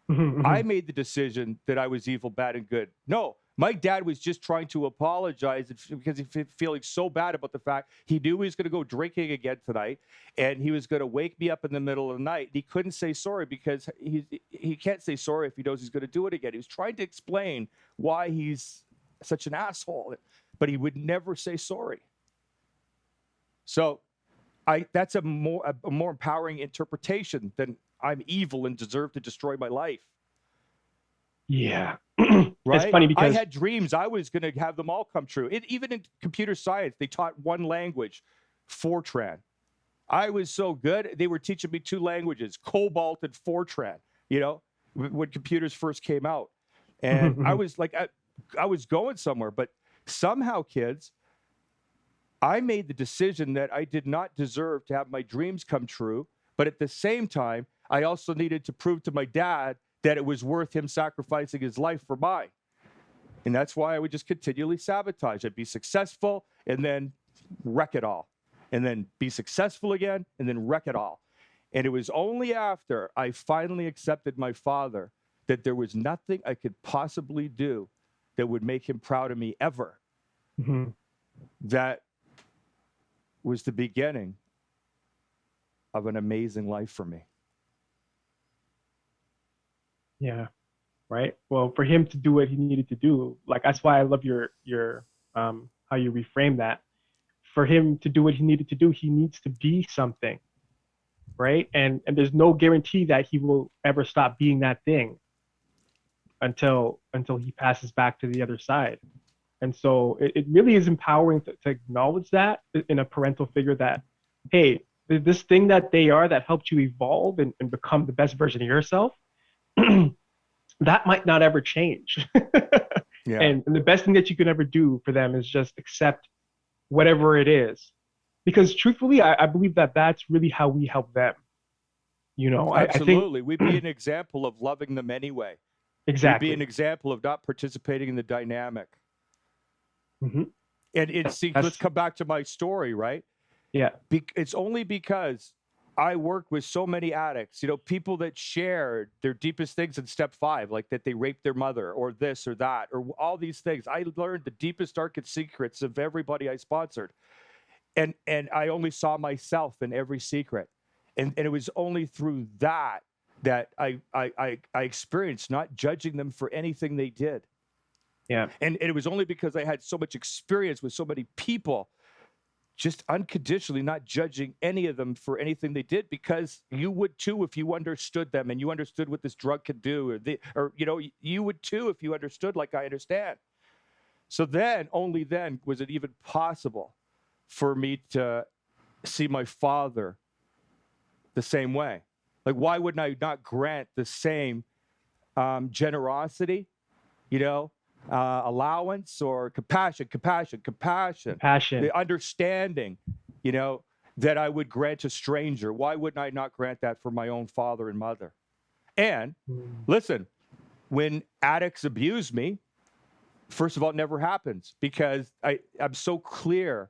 I made the decision that I was evil, bad, and good. No, my dad was just trying to apologize because he was feeling so bad about the fact he knew he was going to go drinking again tonight, and he was going to wake me up in the middle of the night. He couldn't say sorry because he can't say sorry if he knows he's going to do it again. He was trying to explain why he's such an asshole, but he would never say sorry. So that's a more empowering interpretation than I'm evil and deserve to destroy my life. Yeah. Right? It's funny because I had dreams. I was going to have them all come true. Even in computer science, they taught one language, Fortran. I was so good. They were teaching me two languages, Cobalt and Fortran, when computers first came out. And I was like, I was going somewhere, but somehow, kids, I made the decision that I did not deserve to have my dreams come true. But at the same time, I also needed to prove to my dad that it was worth him sacrificing his life for mine. And that's why I would just continually sabotage. I'd be successful and then wreck it all. And then be successful again and then wreck it all. And it was only after I finally accepted my father that there was nothing I could possibly do that would make him proud of me ever. That was the beginning of an amazing life for me. Yeah. Right. Well, for him to do what he needed to do, like that's why I love your how you reframe that. For him to do what he needed to do, he needs to be something. Right. And there's no guarantee that he will ever stop being that thing until he passes back to the other side. And so it really is empowering to acknowledge that in a parental figure that, hey, this thing that they are that helped you evolve and become the best version of yourself, that might not ever change. Yeah. And the best thing that you can ever do for them is just accept whatever it is. Because truthfully, I believe that that's really how we help them. Absolutely. I think, we'd be an example of loving them anyway. Exactly. We'd be an example of not participating in the dynamic. And see, let's come back to my story, right? Yeah. It's only because I worked with so many addicts, people that shared their deepest things in step 5, like that they raped their mother or this or that, or all these things. I learned the deepest, darkest secrets of everybody I sponsored. And I only saw myself in every secret. And it was only through that I experienced not judging them for anything they did. Yeah. And it was only because I had so much experience with so many people, just unconditionally not judging any of them for anything they did, because you would too if you understood them and you understood what this drug could do, you would too if you understood like I understand. So then, only then was it even possible for me to see my father the same way. Like, why wouldn't I not grant the same generosity, allowance or compassion, Passion. the understanding, that I would grant a stranger? Why wouldn't I not grant that for my own father and mother? And listen, when addicts abuse me, first of all, it never happens, because I'm so clear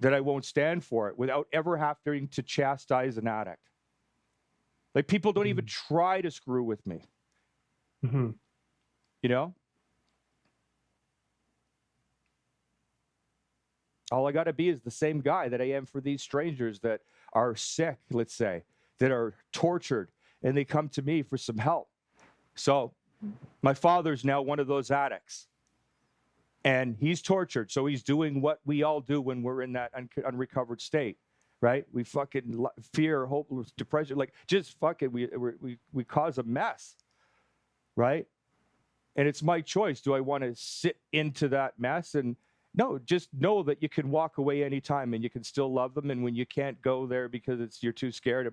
that I won't stand for it without ever having to chastise an addict. Like, people don't even try to screw with me. Mm-hmm. All I got to be is the same guy that I am for these strangers that are sick, let's say, that are tortured, and they come to me for some help. So my father's now one of those addicts, and he's tortured. So he's doing what we all do when we're in that unrecovered state, right? We fucking fear, hopeless, depression, like just fucking, we cause a mess, right? And it's my choice. Do I want to sit into that mess? And no, just know that you can walk away anytime and you can still love them. And when you can't go there because you're too scared,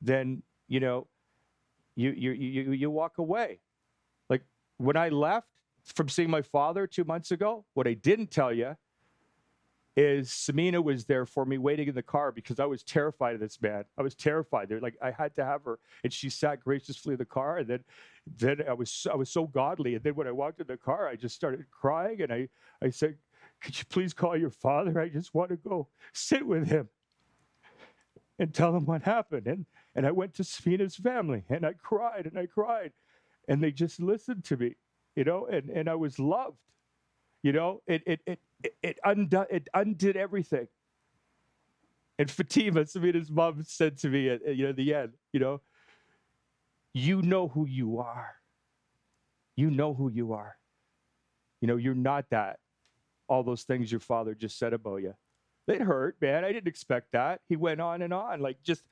then, you walk away. Like, when I left from seeing my father 2 months ago, what I didn't tell you is Samina was there for me waiting in the car, because I was terrified of this man. I was terrified. They're like, I had to have her. And she sat graciously in the car. And then I was so godly. And then when I walked in the car, I just started crying. And I said, could you please call your father? I just want to go sit with him and tell him what happened. And I went to Samina's family, and I cried and I cried. And they just listened to me, and I was loved. It undid everything. And Fatima, Samina's mom, said to me at the end, you know who you are. You know who you are. You're not that. All those things your father just said about you. It hurt, man. I didn't expect that. He went on and on, like just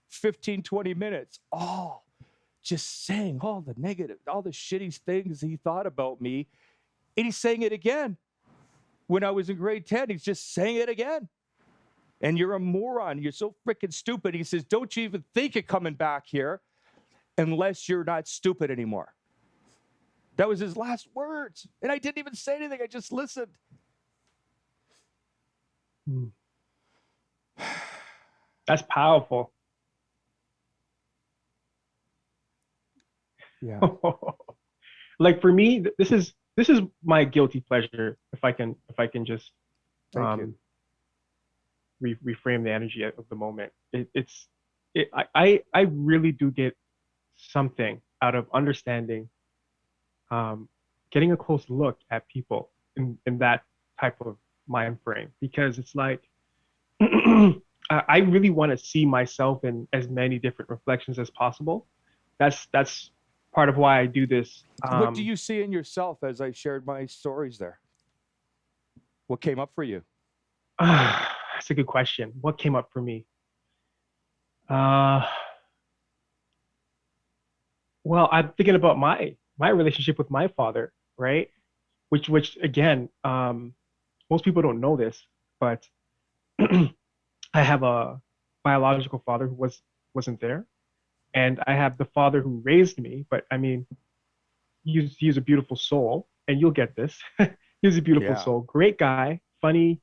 15, 20 minutes, all just saying all the negative, all the shitty things he thought about me. And he's saying it again. When I was in grade 10, he's just saying it again. And you're a moron. You're so freaking stupid. He says, don't you even think of coming back here unless you're not stupid anymore. That was his last words. And I didn't even say anything. I just listened. That's powerful. Yeah. Like, for me, this is my guilty pleasure. If I can just reframe the energy of the moment. I really do get something out of understanding, getting a close look at people in that type of mind frame, because it's like, I really want to see myself in as many different reflections as possible. That's part of why I do this. What do you see in yourself as I shared my stories there? What came up for you? That's a good question. What came up for me? Well, I'm thinking about my relationship with my father, right? Which again, most people don't know this, but I have a biological father who wasn't there, and I have the father who raised me. But I mean, he's a beautiful soul, and you'll get this. He's a beautiful soul, great guy, funny.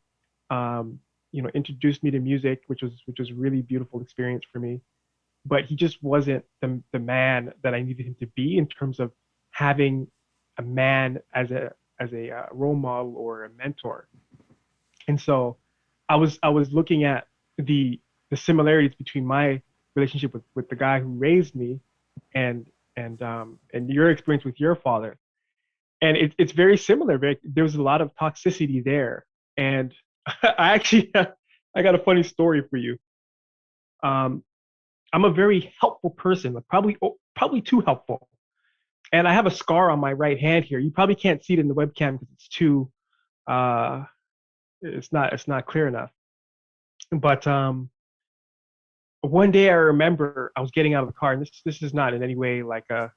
Introduced me to music, which was a really beautiful experience for me. But he just wasn't the man that I needed him to be in terms of having a man as a role model or a mentor. And so I was looking at the the similarities between my relationship with the guy who raised me and and your experience with your father. And it's very similar. There was a lot of toxicity there. And I actually I got a funny story for you. Um, I'm a very helpful person, like probably too helpful. And I have a scar on my right hand here. You probably can't see it in the webcam because it's too uh it's not clear enough. But one day I remember I was getting out of the car, and this is not in any way like a,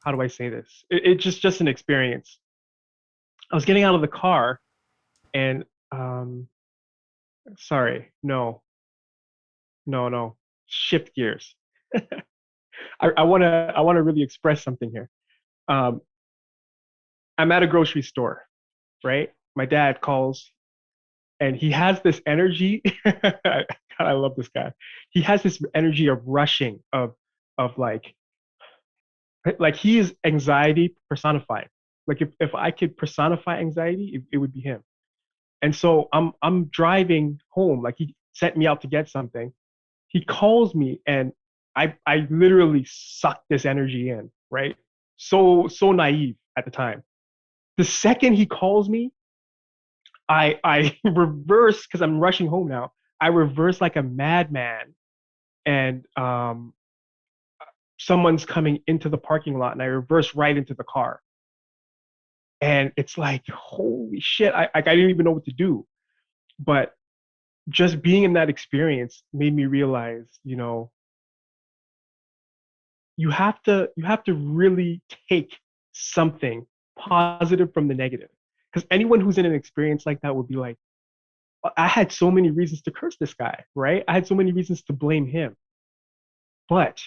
how do I say this? It's just an experience. I was getting out of the car, and sorry, no, shift gears. I wanna really express something here. Um, I'm at a grocery store, right? My dad calls, and he has this energy. God, I love this guy. He has this energy of rushing, of like he is anxiety personified. Like if I could personify anxiety, it would be him. And so I'm driving home, like he sent me out to get something. He calls me, and I literally sucked this energy in, right? So naive at the time. The second he calls me, I reverse because I'm rushing home now. I reverse like a madman, and someone's coming into the parking lot, and I reverse right into the car. And it's like, holy shit, I didn't even know what to do. But just being in that experience made me realize, you have to really take something positive from the negative. Because anyone who's in an experience like that would be like, I had so many reasons to curse this guy, right? I had so many reasons to blame him. But,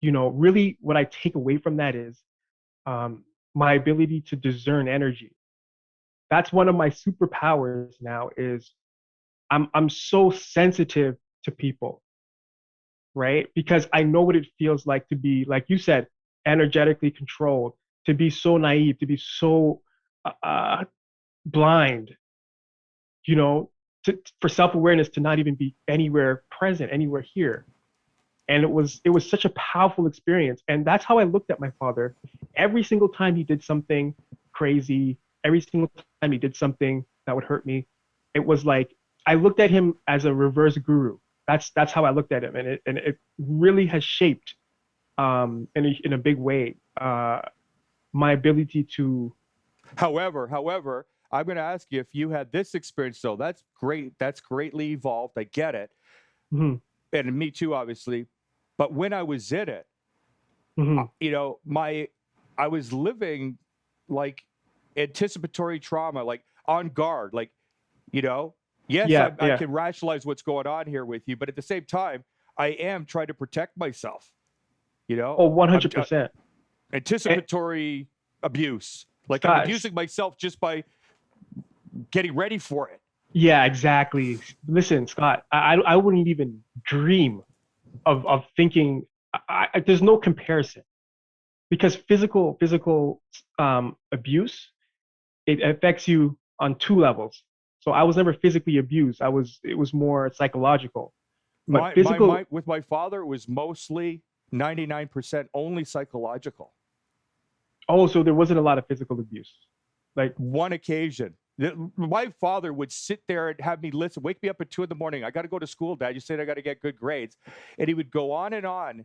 really what I take away from that is my ability to discern energy. That's one of my superpowers now is I'm so sensitive to people, right? Because I know what it feels like to be, like you said, energetically controlled, to be so naive, to be so uh, blind, you know, for self-awareness to not even be anywhere present, anywhere here. And it was such a powerful experience. And that's how I looked at my father. Every single time he did something crazy, every single time he did something that would hurt me, it was like I looked at him as a reverse guru. That's how I looked at him, and it really has shaped in a big way my ability to. However, I'm going to ask you if you had this experience. So that's great. That's greatly evolved. I get it, Mhm, and me too, obviously. But when I was in it, mhm. I was living like anticipatory trauma, like on guard, like you know. Yes, Yeah, I yeah. can rationalize what's going on here with you, but at the same time, I am trying to protect myself. You know, Oh, I'm 100%. And anticipatory abuse. Like I'm Scott, abusing myself just by getting ready for it. yeah, exactly. Listen, Scott, I wouldn't even dream of thinking. There's no comparison because physical abuse, it affects you on two levels. So I was never physically abused. It was more psychological. But My physical, with my father, it was mostly 99% only psychological. oh, so there wasn't a lot of physical abuse. Like, One occasion, my father would sit there and have me listen, wake me up at 2 in the morning. I got to go to school, Dad. You said I got to get good grades, and he would go on and on,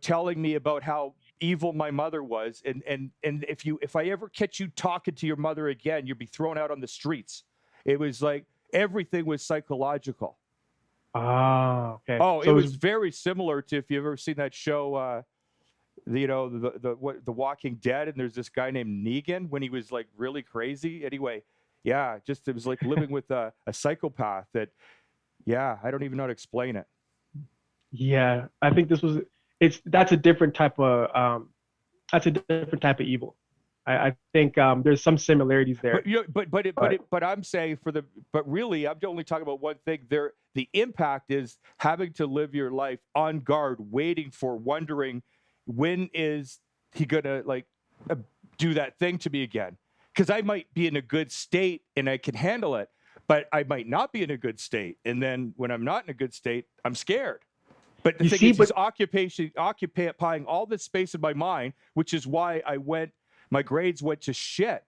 telling me about how evil my mother was, and if I ever catch you talking to your mother again, you'll be thrown out on the streets. It was like everything was psychological. okay. Oh, it So it was, was very similar to if you've ever seen that show, the Walking Dead, and there's this guy named Negan when he was like really crazy. Anyway, yeah, just it was like living with a psychopath that, yeah, I don't even know how to explain it. yeah, I think that's a different type of evil. I think there's some similarities there, but But I'm saying but really I'm only talking about one thing. The impact is having to live your life on guard, waiting for, wondering when is he gonna like uh, do that thing to me again? Because I might be in a good state and I can handle it, but I might not be in a good state. And then when I'm not in a good state, I'm scared. But the You thing see, is, but he's occupying all this space in my mind, which is why my grades went to shit.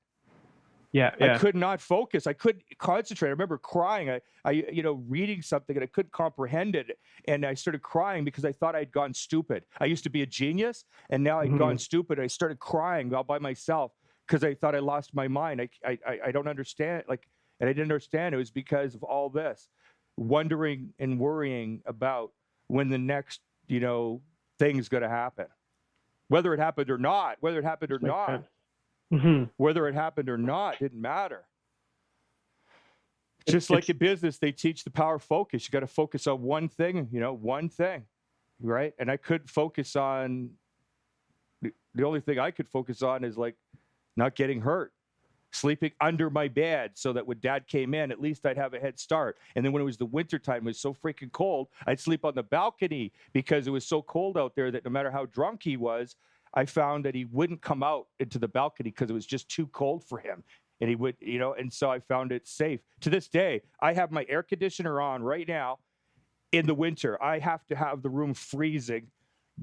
yeah, I yeah. could not focus. I couldn't concentrate. I remember crying. Reading something and I couldn't comprehend it. And I started crying because I thought I'd gone stupid. I used to be a genius and now I'd gone Mhm. stupid. I started crying all by myself because I thought I lost my mind. I don't understand. And I didn't understand. It was because of all this, wondering and worrying about when the next, thing's going to happen, whether it happened or not, This makes sense. Hmm. whether it happened or not, didn't matter. It's Just like it's in business, they teach the power of focus. You got to focus on one thing, one thing, right? And I couldn't focus on the only thing I could focus on is like not getting hurt, sleeping under my bed so that when dad came in, at least I'd have a head start. And then when it was the wintertime, it was so freaking cold, I'd sleep on the balcony because it was so cold out there that no matter how drunk he was, I found that he wouldn't come out into the balcony because it was just too cold for him. And he would, and so I found it safe. To this day, I have my air conditioner on right now in the winter. I have to have the room freezing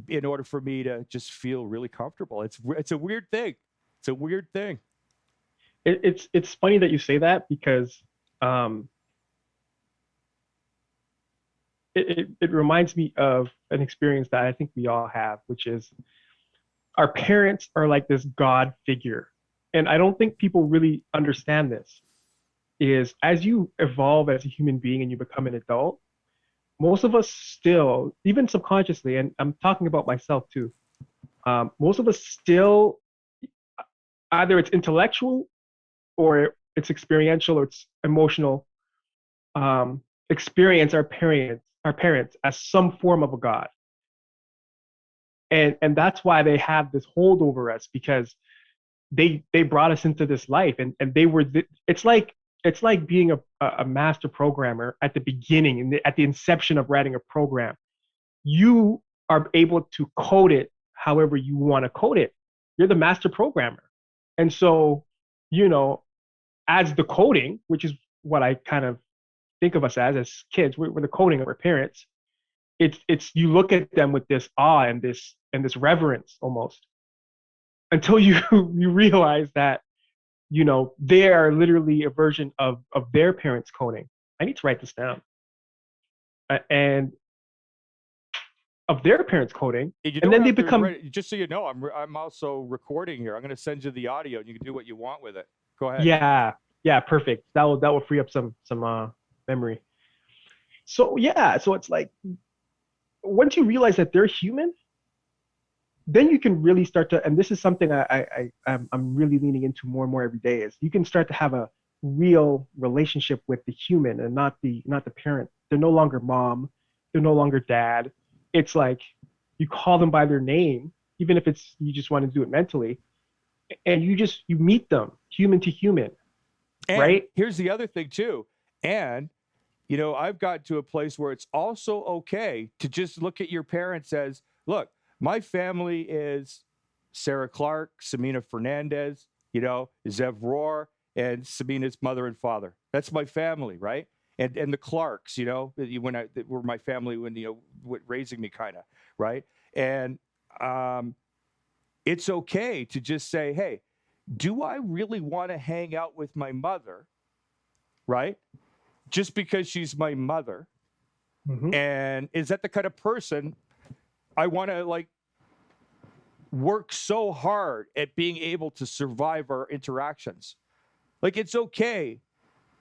in order for me to just feel really comfortable. It's a weird thing. It's a weird thing. it's funny that you say that because um, it reminds me of an experience that I think we all have, which is our parents are like this God figure. And I don't think people really understand this is as you evolve as a human being and you become an adult, most of us still, even subconsciously, and I'm talking about myself too, most of us still, either it's intellectual or it's experiential or it's emotional, experience our parents as some form of a God. And that's why they have this hold over us because they brought us into this life and they were it's like being a master programmer at the beginning and at the inception of writing a program. You are able to code it however you want to code it. You're the master programmer. And so, you know, as the coding, which is what I kind of think of us as kids, we're the coding of our parents. It's you look at them with this awe and this reverence almost until you you realize that they are literally a version of their parents coding. I need to write this down. And of their parents coding, You and don't then they have to become write it. Just so you know, I'm also recording here. I'm going to send you the audio, and you can do what you want with it. Go ahead. yeah, yeah, perfect. That will free up some memory. So yeah, so it's like once you realize that they're human, then you can really start to, and this is something I'm really leaning into more and more every day, is you can start to have a real relationship with the human and not the parent. They're no longer mom, they're no longer dad. It's like you call them by their name, even if it's you just want to do it mentally, and you meet them human to human, And right? here's the other thing too. And I've got to a place where it's also okay to just look at your parents as, look, my family is Sarah Clark, Samina Fernandez, Zev Rohr, and Samina's mother and father. That's my family, right? And the Clarks, that were my family when raising me, kind of, right? And it's okay to just say, hey, do I really want to hang out with my mother, right? Just because she's my mother. Hmm. And is that the kind of person I want to work so hard at being able to survive our interactions? Like, it's okay.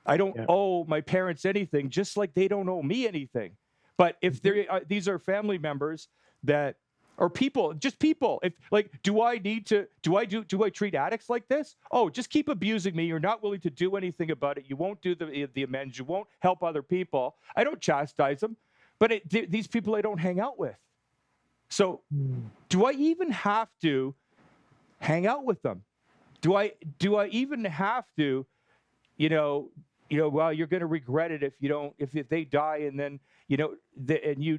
I don't Yeah. owe my parents anything, just like they don't owe me anything. But if Hmm. these are family members that or people, just people. If do I need to? Do I treat addicts like this? Oh, just keep abusing me. You're not willing to do anything about it. You won't do the amends. You won't help other people. I don't chastise them, but these people I don't hang out with. So, do I even have to hang out with them? Do I even have to? Well, you're going to regret it if you don't, if they die and then, and you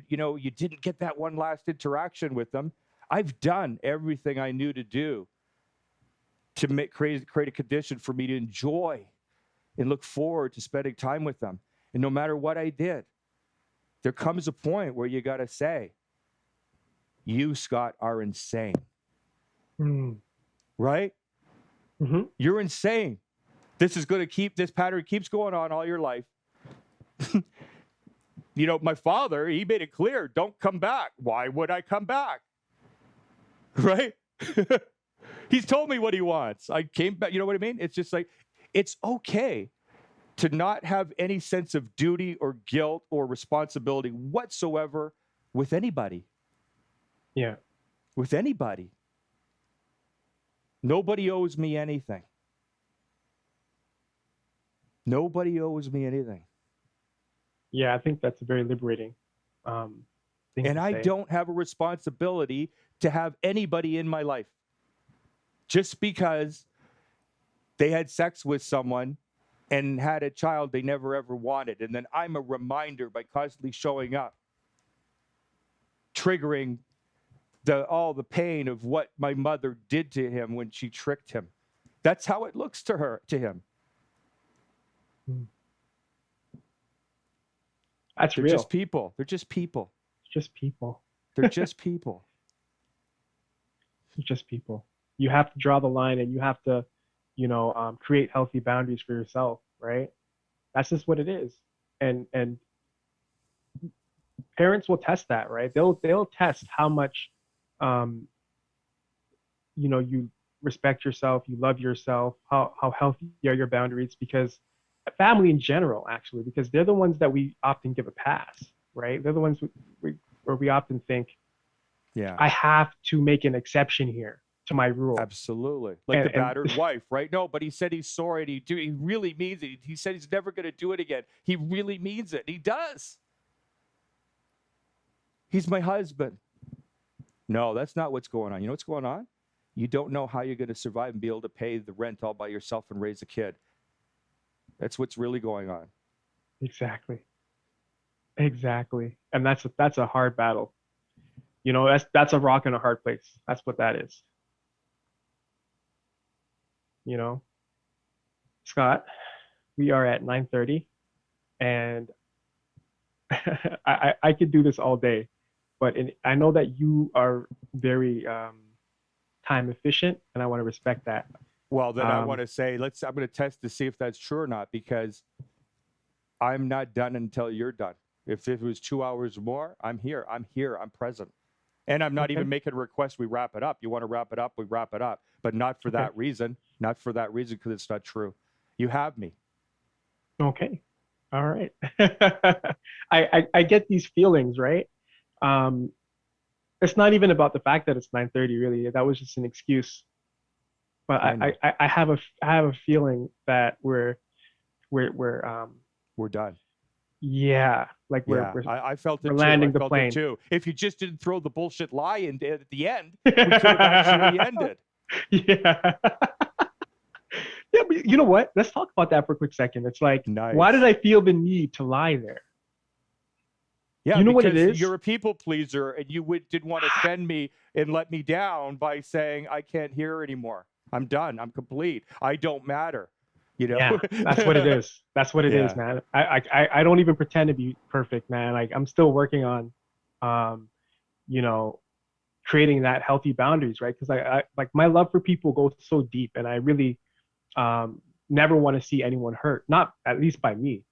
didn't get that one last interaction with them. I've done everything I knew to do to create a condition for me to enjoy and look forward to spending time with them. And no matter what I did, there comes a point where you got to say, you, Scott, are insane, Mm. right? Hmm. You're insane. This pattern keeps going on all your life. My father, he made it clear, don't come back. Why would I come back? Right? He's told me what he wants. I came back. You know what I mean? It's just like, it's okay to not have any sense of duty or guilt or responsibility whatsoever with anybody. Yeah. With anybody. Nobody owes me anything. Nobody owes me anything. Yeah, I think that's a very liberating thing And to I say. don't have a responsibility to have anybody in my life. Just because they had sex with someone and had a child they never ever wanted. And then I'm a reminder by constantly showing up, triggering all the pain of what my mother did to him when she tricked him. That's how it looks to him. Mm. That's They're real. just people. They're just people. Just people. They're just people. Just people. You have to draw the line, and you have to, create healthy boundaries for yourself, right? That's just what it is. And parents will test that, right? They'll test how much, you respect yourself, you love yourself, how healthy are your boundaries, because family in general, actually, because they're the ones that we often give a pass, right? They're the ones where we often think, Yeah. I have to make an exception here to my rule. Absolutely. Like the battered wife, right? No, but he said he's sorry and he really means it. He said he's never going to do it again. He really means it. He does. He's my husband. No, that's not what's going on. You know what's going on? You don't know how you're going to survive and be able to pay the rent all by yourself and raise a kid. That's what's really going on. Exactly. And that's a hard battle. That's a rock in a hard place. That's what that is. Scott, we are at 9:30, and I could do this all day, but I know that you are very time efficient, and I want to respect that. Well, then I want to say, I'm going to test to see if that's true or not, because I'm not done until you're done. If it was 2 hours more, I'm here. I'm present. And I'm not even making a request we wrap it up. You want to wrap it up, we wrap it up. But not for that reason. Not for that reason, because it's not true. You have me. Okay. All right. I get these feelings, right? It's not even about the fact that it's 9:30, really. That was just an excuse. But I have a feeling that we're done. Yeah, like I felt it we're too. landing I the felt plane. it too. If you just didn't throw the bullshit lie in at the end, we could have actually ended. Yeah. Yeah, but you know what? Let's talk about that for a quick second. It's like, why did I feel the need to lie there? Yeah, you know what it is? You're a people pleaser, and you didn't want to offend me and let me down by saying I can't hear anymore. I'm done. I'm complete. I don't matter. Yeah, that's what it is. That's what it is, man. I don't even pretend to be perfect, man. Like, I'm still working on, creating that healthy boundaries, right? Because I like, my love for people goes so deep, and I really never want to see anyone hurt, not at least by me.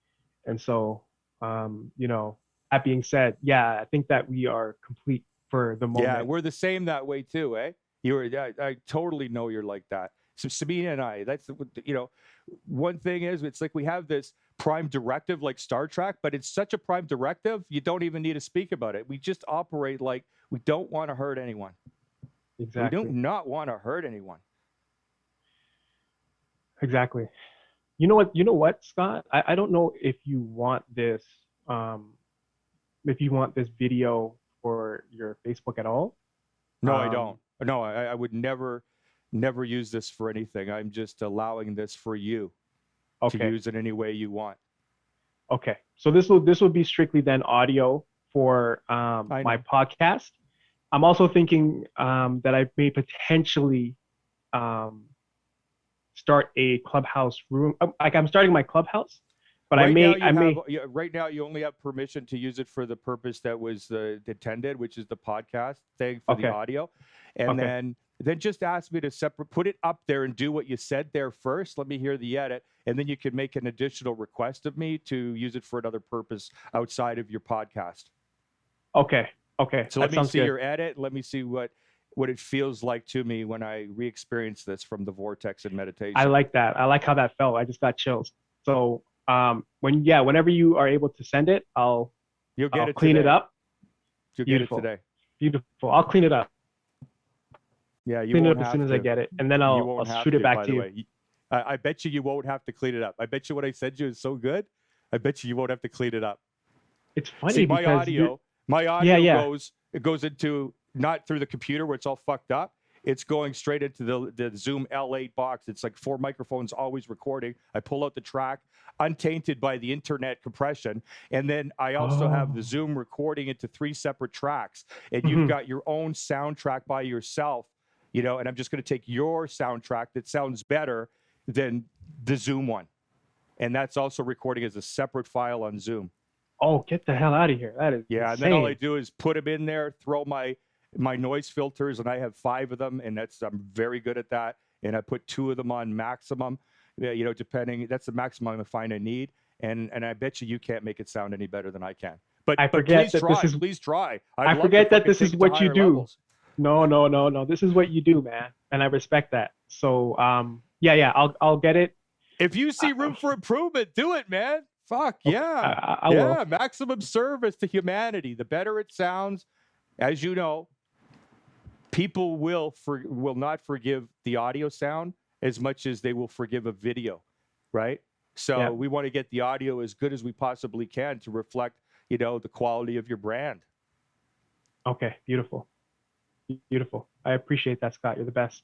And so, that being said, yeah, I think that we are complete for the moment. Yeah, we're the same that way too, eh? I totally know you're like that. So Sabina and I, that's one thing is, it's like we have this prime directive like Star Trek, but it's such a prime directive, you don't even need to speak about it. We just operate like we don't want to hurt anyone. Exactly. We do not want to hurt anyone. Exactly. You know what, Scott? I don't know if you want this video for your Facebook at all. No, I don't. No, I would never use this for anything. I'm just allowing this for you to use it any way you want. Okay. So this will be strictly then audio for my podcast. I'm also thinking that I may potentially start a clubhouse room. Like I'm starting my clubhouse, but Right now, I may. right now you only have permission to use it for the purpose that was intended, which is the podcast thing for the Okay. audio, and Okay. then just ask me to put it up there and do what you said there first. Let me hear the edit, and then you can make an additional request of me to use it for another purpose outside of your podcast. Okay. Okay. So That let me sounds see good. your edit. Let me see what it feels like to me when I re-experience this from the vortex and meditation. I like that. I like how that felt. I just got chills. So whenever you are able to send it, You'll get I'll it clean it today. up. You'll Beautiful. get it today. Beautiful. I'll clean it up. Yeah, you Clean it won't up as have soon as I to. get it, and then You I'll won't have shoot it to, back by to the you. way. I bet you won't have to clean it up. I bet you what I sent you is so good. I bet you won't have to clean it up. It's funny See, because my audio yeah. goes into not through the computer where it's all fucked up. It's going straight into the Zoom L8 box. It's like 4 microphones always recording. I pull out the track, untainted by the internet compression, and then I also have the Oh. Zoom recording into 3 separate tracks. And you've Mhm. got your own soundtrack by yourself, and I'm just going to take your soundtrack that sounds better than the Zoom one. And that's also recording as a separate file on Zoom. Oh, get the hell out of here. That is Yeah, and then all I insane. do is put them in there, throw my noise filters, and I have 5 of them, and I'm very good at that. And I put 2 of them on maximum, depending. That's the maximum I find I need, and I bet you can't make it sound any better than I can. But I but forget please that this try, is please try. I'd I love to forget that fucking this take is it to what you higher do. levels. No. This is what you do, man. And I respect that. So yeah, I'll get it. If you see room for improvement, do it, man. Fuck Okay. yeah, I will. yeah. Maximum service to humanity. The better it sounds, as you know, people will not forgive the audio sound as much as they will forgive a video, right? So Yeah. we want to get the audio as good as we possibly can to reflect, the quality of your brand. Okay, beautiful. Beautiful. I appreciate that, Scott. You're the best.